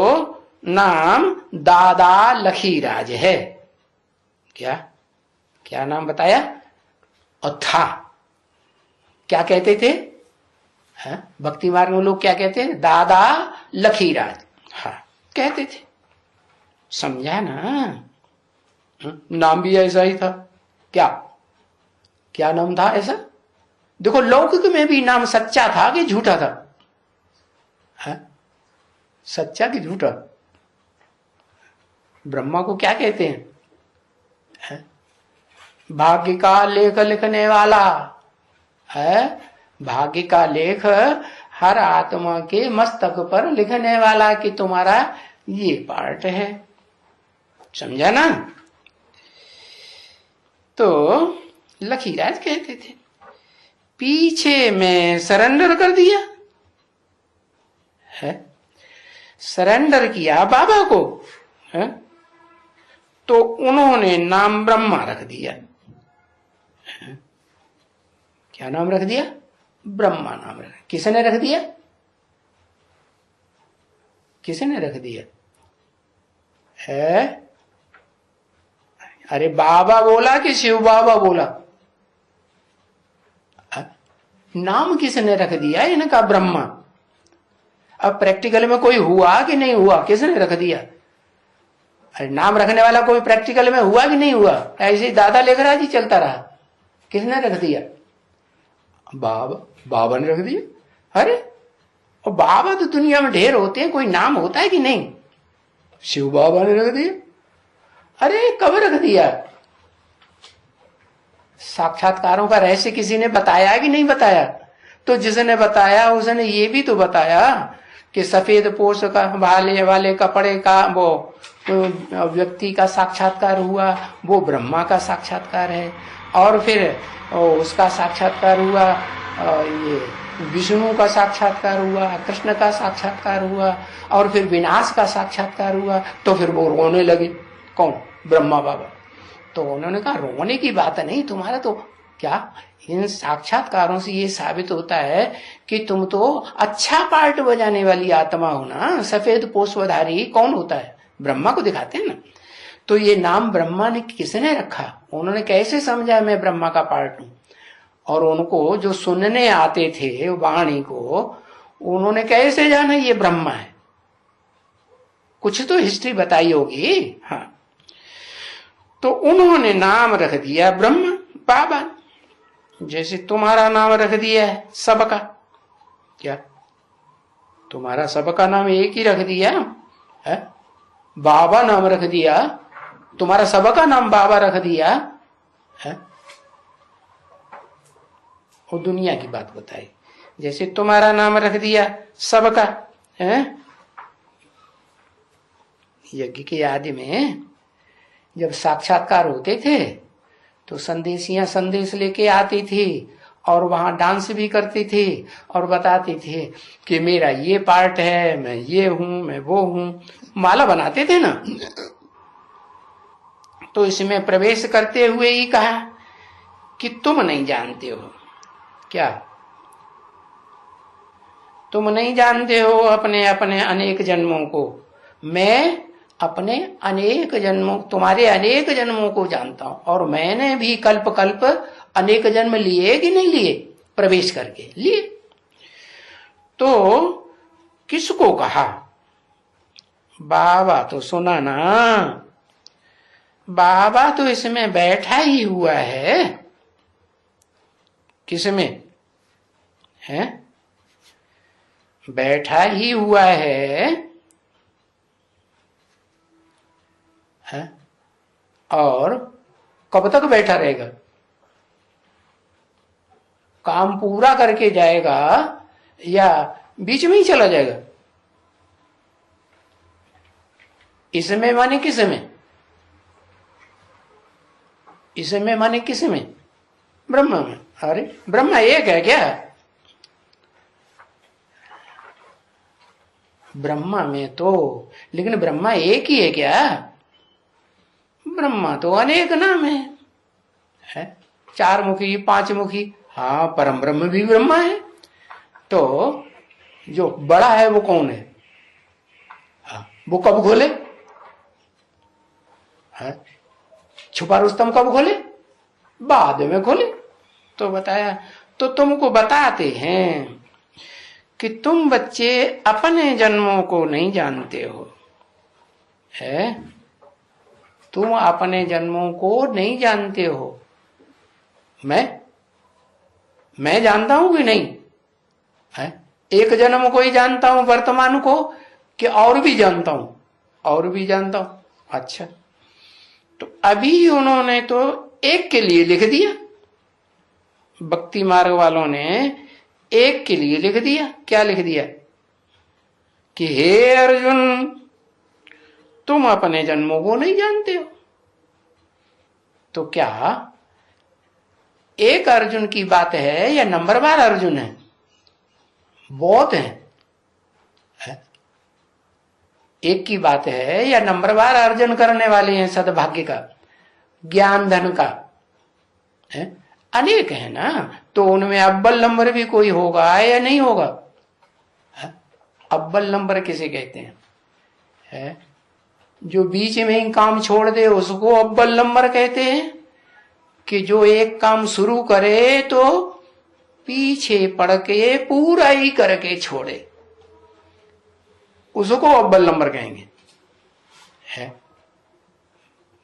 नाम दादा लखीराज है। क्या नाम बताया? और था क्या कहते थे? भक्ति मार्ग में लोग क्या कहते हैं? दादा लखीराज। हाँ, कहते थे। समझा ना? नाम भी ऐसा ही था। क्या नाम था ऐसा? देखो लौकिक में भी नाम सच्चा था कि झूठा था? सच्चा कि झूठा? ब्रह्मा को क्या कहते हैं? भाग्य का लेख लिखने वाला है। भाग्य का लेख हर आत्मा के मस्तक पर लिखने वाला कि तुम्हारा ये पार्ट है। समझा ना? तो लखीराज कहते थे पीछे में सरेंडर कर दिया है, सरेंडर किया बाबा को है, तो उन्होंने नाम ब्रह्मा रख दिया। क्या नाम रख दिया? ब्रह्मा नाम रख। किसने रख दिया? किसने रख दिया है? अरे बाबा बोला कि शिव बाबा बोला? नाम किसने रख दिया इनका? ब्रह्मा। अब प्रैक्टिकल में कोई हुआ कि नहीं हुआ? किसने रख दिया? अरे नाम रखने वाला कोई प्रैक्टिकल में हुआ कि नहीं हुआ? ऐसे ही दादा लेखराज ही चलता रहा। किसने रख दिया? बाबा ने रख दिया। अरे और बाबा तो दुनिया में ढेर होते हैं, कोई नाम होता है कि नहीं? शिव बाबा ने रख दिया। अरे कब रख दिया? साक्षात्कारों का रहस्य किसी ने बताया कि नहीं बताया? तो जिसने बताया उसने ये भी तो बताया कि सफेद पोष का भाले वाले कपड़े का वो व्यक्ति का साक्षात्कार हुआ, वो ब्रह्मा का साक्षात्कार है। और फिर उसका साक्षात्कार हुआ, ये विष्णु का साक्षात्कार हुआ, कृष्ण का साक्षात्कार हुआ, और फिर विनाश का साक्षात्कार हुआ। तो फिर वो रोने लगे। कौन? ब्रह्मा बाबा। तो उन्होंने कहा रोने की बात नहीं, तुम्हारा तो क्या, इन साक्षात्कारों से ये साबित होता है कि तुम तो अच्छा पार्ट बजाने वाली आत्मा हो ना। सफेद पोषधारी कौन होता है? ब्रह्मा को दिखाते हैं ना। तो ये नाम ब्रह्मा ने किसने रखा? उन्होंने कैसे समझा मैं ब्रह्मा का पार्ट हूं? और उनको जो सुनने आते थे वाणी को, उन्होंने कैसे जाना ये ब्रह्मा है? कुछ तो हिस्ट्री बताई होगी। हाँ, तो उन्होंने नाम रख दिया ब्रह्मा बाबा। जैसे तुम्हारा नाम रख दिया है सबका। क्या तुम्हारा सबका नाम एक ही रख दिया है? बाबा नाम रख दिया, तुम्हारा सबका नाम बाबा रख दिया है? वो दुनिया की बात बताई। जैसे तुम्हारा नाम रख दिया सबका है। यज्ञ के आदि में जब साक्षात्कार होते थे तो संदेशियां संदेश लेके आती थी और वहां डांस भी करती थी और बताती थी कि मेरा ये पार्ट है, मैं ये हूं, मैं वो हूं। माला बनाते थे ना। तो इसमें प्रवेश करते हुए ही कहा कि तुम नहीं जानते हो। क्या तुम नहीं जानते हो अपने अपने अनेक जन्मों को? मैं अपने अनेक जन्मों, तुम्हारे अनेक जन्मों को जानता हूं। और मैंने भी कल्प कल्प अनेक जन्म लिए कि नहीं लिए? प्रवेश करके लिए। तो किसको कहा? बाबा तो सुना ना। बाबा तो इसमें बैठा ही हुआ है। किसमें है? बैठा ही हुआ है। और कब तक बैठा रहेगा? काम पूरा करके जाएगा या बीच में ही चला जाएगा? इसमें माने किसमें? इसमें माने किसमें? ब्रह्मा में। अरे ब्रह्मा एक है क्या? ब्रह्मा में तो, लेकिन ब्रह्मा एक ही है क्या? ब्रह्मा तो अनेक नाम है? चार मुखी, पांच मुखी। हाँ, परम ब्रह्म भी ब्रह्मा है। तो जो बड़ा है वो कौन है? वो कब खोले? छुपा रुस्तम कब खोले? बाद में खोले। तो बताया। तो तुमको बताते हैं कि तुम बच्चे अपने जन्मों को नहीं जानते हो। है? तुम अपने जन्मों को नहीं जानते हो। मैं जानता हूं कि नहीं? है? एक जन्म को ही जानता हूं वर्तमान को, कि और भी जानता हूं? और भी जानता हूं। अच्छा, तो अभी उन्होंने तो एक के लिए लिख दिया। भक्ति मार्ग वालों ने एक के लिए लिख दिया। क्या लिख दिया? कि हे अर्जुन, तुम अपने जन्मों को नहीं जानते हो। तो क्या एक अर्जुन की बात है या नंबरवार अर्जुन है? बहुत है? एक की बात है या नंबरवार अर्जन करने वाले हैं सद्भाग्य का, ज्ञान धन का? है? अनेक है ना। तो उनमें अव्वल नंबर भी कोई होगा या नहीं होगा? अव्वल नंबर किसे कहते हैं? है? जो बीच में ही काम छोड़ दे उसको अव्वल नंबर कहते हैं, कि जो एक काम शुरू करे तो पीछे पड़ के पूरा ही करके छोड़े, उसको अव्वल नंबर कहेंगे। है?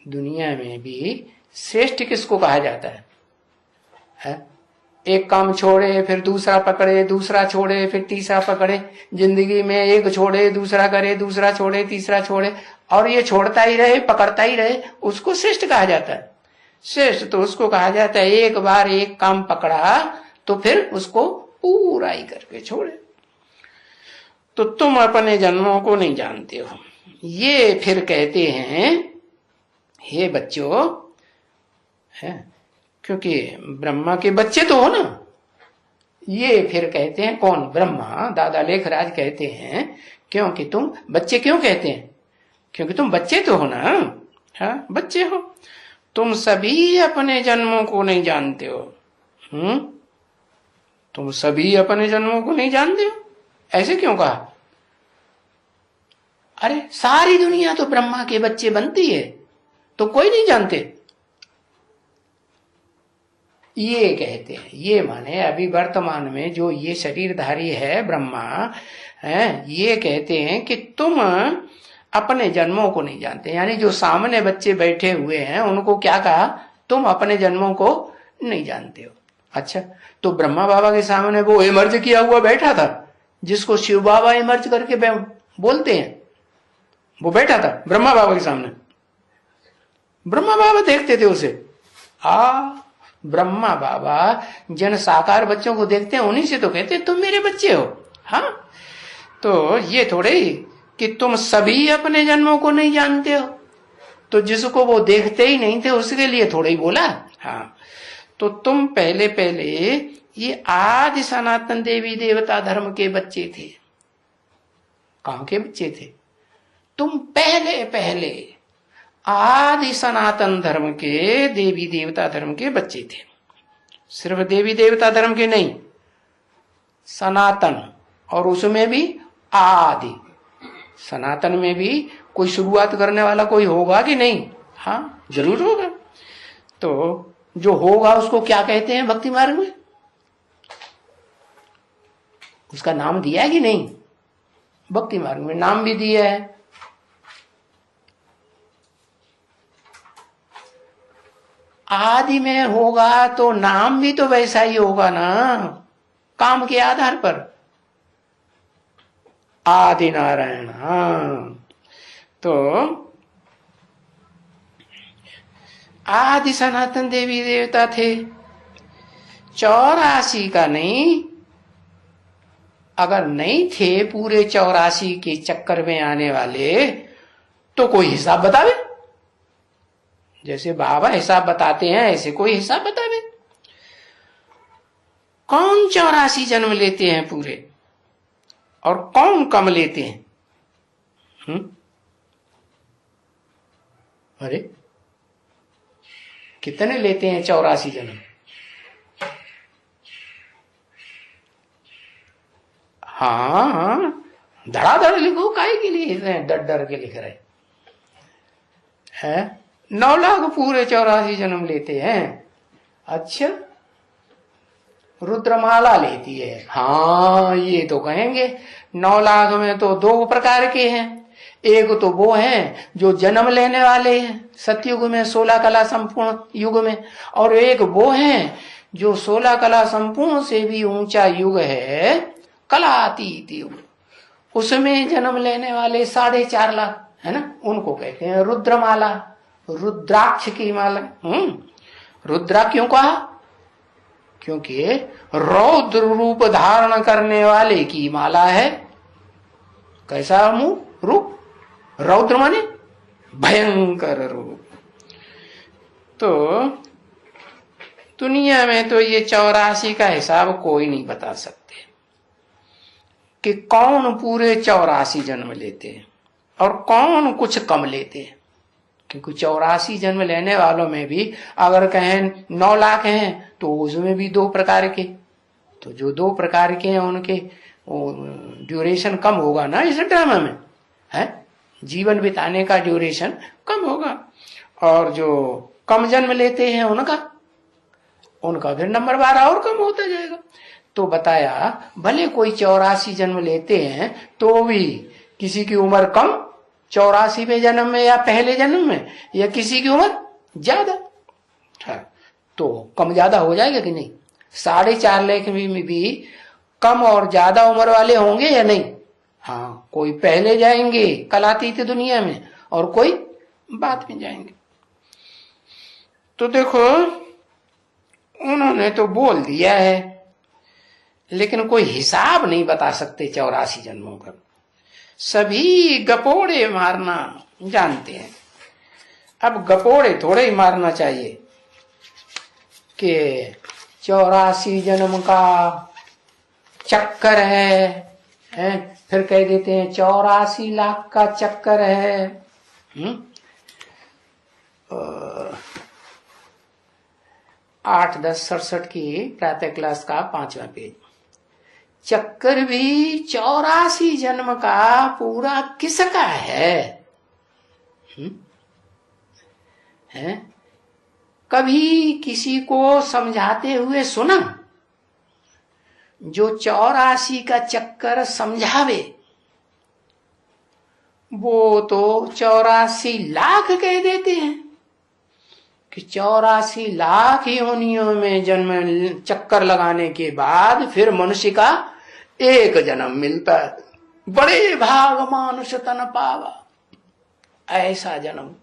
दुनिया में भी श्रेष्ठ किसको कहा जाता है? एक काम छोड़े फिर दूसरा पकड़े, दूसरा छोड़े फिर तीसरा पकड़े, जिंदगी में एक छोड़े दूसरा करे, दूसरा छोड़े तीसरा छोड़े, और ये छोड़ता ही रहे पकड़ता ही रहे, उसको श्रेष्ठ कहा जाता है। श्रेष्ठ तो उसको कहा जाता है एक बार एक काम पकड़ा तो फिर उसको पूरा ही करके छोड़े। तो तुम अपने जन्मों को नहीं जानते हो। ये फिर कहते हैं हे बच्चों, है क्योंकि ब्रह्मा के बच्चे तो हो ना। ये फिर कहते हैं कौन? ब्रह्मा। दादा लेखराज कहते हैं क्योंकि तुम बच्चे, क्यों कहते हैं? क्योंकि तुम बच्चे तो हो ना। हाँ, बच्चे हो। तुम सभी अपने जन्मों को नहीं जानते हो। तुम सभी अपने जन्मों को नहीं जानते हो, ऐसे क्यों कहा? अरे सारी दुनिया तो ब्रह्मा के बच्चे बनती है, तो कोई नहीं जानते, ये कहते हैं। ये माने अभी वर्तमान में जो ये शरीरधारी है ब्रह्मा है, ये कहते हैं कि तुम अपने जन्मों को नहीं जानते। यानी जो सामने बच्चे बैठे हुए हैं उनको क्या कहा? तुम अपने जन्मों को नहीं जानते हो। अच्छा, तो ब्रह्मा बाबा के सामने वो इमर्ज किया हुआ बैठा था, जिसको शिव बाबा इमर्ज करके बोलते हैं, वो बैठा था ब्रह्मा बाबा के सामने। ब्रह्मा बाबा देखते थे उसे। ब्रह्मा बाबा जन साकार बच्चों को देखते हैं, उन्हीं से तो कहते हैं तुम मेरे बच्चे हो। हाँ, तो ये थोड़े ही कि तुम सभी अपने जन्मों को नहीं जानते हो, तो जिसको वो देखते ही नहीं थे उसके लिए थोड़ा ही बोला। हाँ, तो तुम पहले पहले ये आदि सनातन देवी देवता धर्म के बच्चे थे। कहां के बच्चे थे? तुम पहले पहले आदि सनातन धर्म के देवी देवता धर्म के बच्चे थे। सिर्फ देवी देवता धर्म के नहीं, सनातन, और उसमें भी आदि। सनातन में भी कोई शुरुआत करने वाला कोई होगा कि नहीं? हाँ, जरूर होगा। तो जो होगा उसको क्या कहते हैं भक्ति मार्ग में? उसका नाम दिया है कि नहीं? भक्ति मार्ग में नाम भी दिया है। आदि में होगा तो नाम भी तो वैसा ही होगा ना, काम के आधार पर। आदि नारायण। हाँ, तो आदि सनातन देवी देवता थे। 84 का नहीं, अगर नहीं थे पूरे 84 के चक्कर में आने वाले, तो कोई हिसाब बतावे। जैसे बाबा हिसाब बताते हैं ऐसे कोई हिसाब बतावे। कौन 84 जन्म लेते हैं पूरे और कौन कम लेते हैं? अरे कितने लेते हैं 84 जन्म? हाँ, धड़ाधड़ लिखो, काहे के लिए डर डर के लिख रहे हैं? 9 लाख पूरे 84 जन्म लेते हैं। अच्छा, रुद्रमाला लेती है। हाँ, ये तो कहेंगे 9 लाख में तो 2 प्रकार के हैं। एक तो वो हैं जो जन्म लेने वाले हैं सतयुग में, 16 कला संपूर्ण युग में, और एक वो हैं जो 16 कला संपूर्ण से भी ऊंचा युग है, कलातीत युग, उसमें जन्म लेने वाले 4.5 लाख है ना, उनको कहते हैं रुद्रमाला, रुद्राक्ष की माला। रुद्रा क्यों कहा? क्योंकि रौद्र रूप धारण करने वाले की माला है। कैसा मुंह? रूप। रौद्र माने भयंकर रूप। तो दुनिया में तो ये 84 का हिसाब कोई नहीं बता सकते कि कौन पूरे 84 जन्म लेते हैं और कौन कुछ कम लेते हैं। क्योंकि 84 जन्म लेने वालों में भी अगर कहें 9 लाख हैं तो उसमें भी 2 प्रकार के, तो जो 2 प्रकार के हैं उनके ड्यूरेशन कम होगा ना इस ड्रामा में, है जीवन बिताने का ड्यूरेशन कम होगा। और जो कम जन्म लेते हैं उनका फिर नंबर 12 और कम होता जाएगा। तो बताया भले कोई 84 जन्म लेते हैं तो भी किसी की उम्र कम 84वें जन्म में या पहले जन्म में, या किसी की उम्र ज्यादा, तो कम ज्यादा हो जाएगा कि नहीं? 4.5 लाख में भी कम और ज्यादा उम्र वाले होंगे या नहीं? हाँ, कोई पहले जाएंगे कलातीत दुनिया में और कोई बाद में जाएंगे। तो देखो, उन्होंने तो बोल दिया है, लेकिन कोई हिसाब नहीं बता सकते 84 जन्मों का। सभी गपोड़े मारना जानते हैं। अब गपोड़े थोड़े ही मारना चाहिए कि 84 जन्म का चक्कर है, फिर कह देते हैं 84 लाख का चक्कर है। 8, 10, 67 की प्रातः क्लास का 5वां पेज। चक्कर भी 84 जन्म का पूरा किसका है? कभी किसी को समझाते हुए सुना? जो 84 का चक्कर समझावे वो तो 84 लाख कह देते हैं कि 84 लाख योनियों में जन्म चक्कर लगाने के बाद फिर मनुष्य का एक जन्म मिलता है। बड़े भाग मानुष तन पावा, ऐसा जन्म।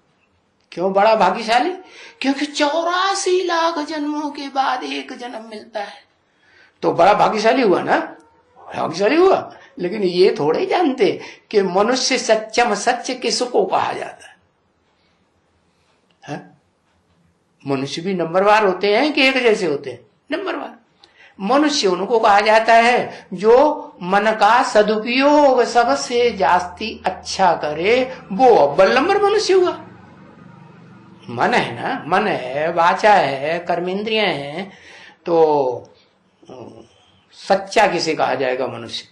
क्यों बड़ा भाग्यशाली? क्योंकि 84 लाख जन्मों के बाद एक जन्म मिलता है, तो बड़ा भाग्यशाली हुआ ना, भाग्यशाली हुआ। लेकिन ये थोड़े ही जानते कि मनुष्य सच्चम सच्च किसको कहा जाता है? मनुष्य भी नंबरवार होते हैं कि एक जैसे होते हैं? नंबरवार। मनुष्य उनको कहा जाता है जो मन का सदुपयोग सबसे जास्ती अच्छा करे, वो अव्वल नंबर मनुष्य हुआ। मन है ना, मन है, वाचा है, कर्मेंद्रियां हैं, तो सच्चा किसे कहा जाएगा? मनुष्य।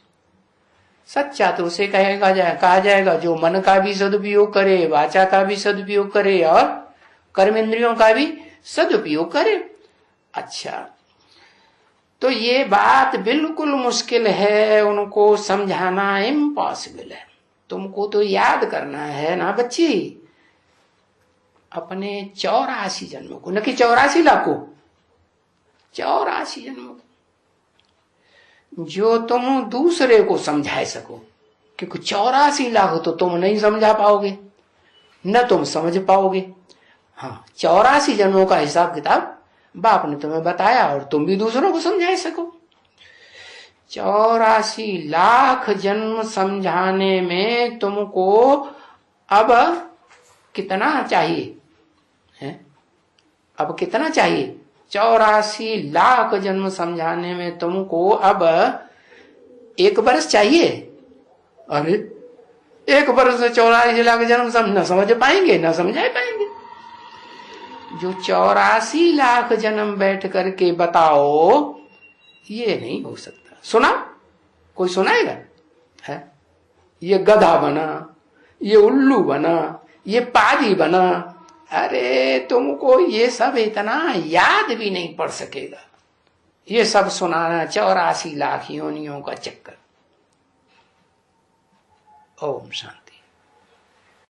सच्चा तो उसे कहा जाएगा जो मन का भी सदुपयोग करे, वाचा का भी सदुपयोग करे और कर्मेंद्रियों का भी सदुपयोग करे। अच्छा, तो ये बात बिल्कुल मुश्किल है, उनको समझाना इम्पॉसिबल है। तुमको तो याद करना है ना बच्ची, अपने 84 जन्मों को, न कि 84 लाख को, 84 जन्मों को जो तुम दूसरे को समझा सको। क्योंकि 84 लाख तो तुम नहीं समझा पाओगे, न तुम समझ पाओगे। हाँ, 84 जन्मों का हिसाब किताब बाप ने तुम्हें बताया और तुम भी दूसरों को समझा सको। 84 लाख जन्म समझाने में तुमको अब कितना चाहिए है? अब कितना चाहिए? 84 लाख जन्म समझाने में तुमको अब 1 वर्ष चाहिए। अरे 1 वर्ष से 84 लाख जन्म न समझ पाएंगे, न समझा पाएंगे। जो 84 लाख जन्म बैठ करके बताओ, ये नहीं हो सकता। सुना? कोई सुनाएगा? है? ये गधा बना, ये उल्लू बना, ये पादी बना। अरे तुमको ये सब इतना याद भी नहीं पड़ सकेगा, ये सब सुनाना 84 लाख योनियों का चक्कर। ओम शांति।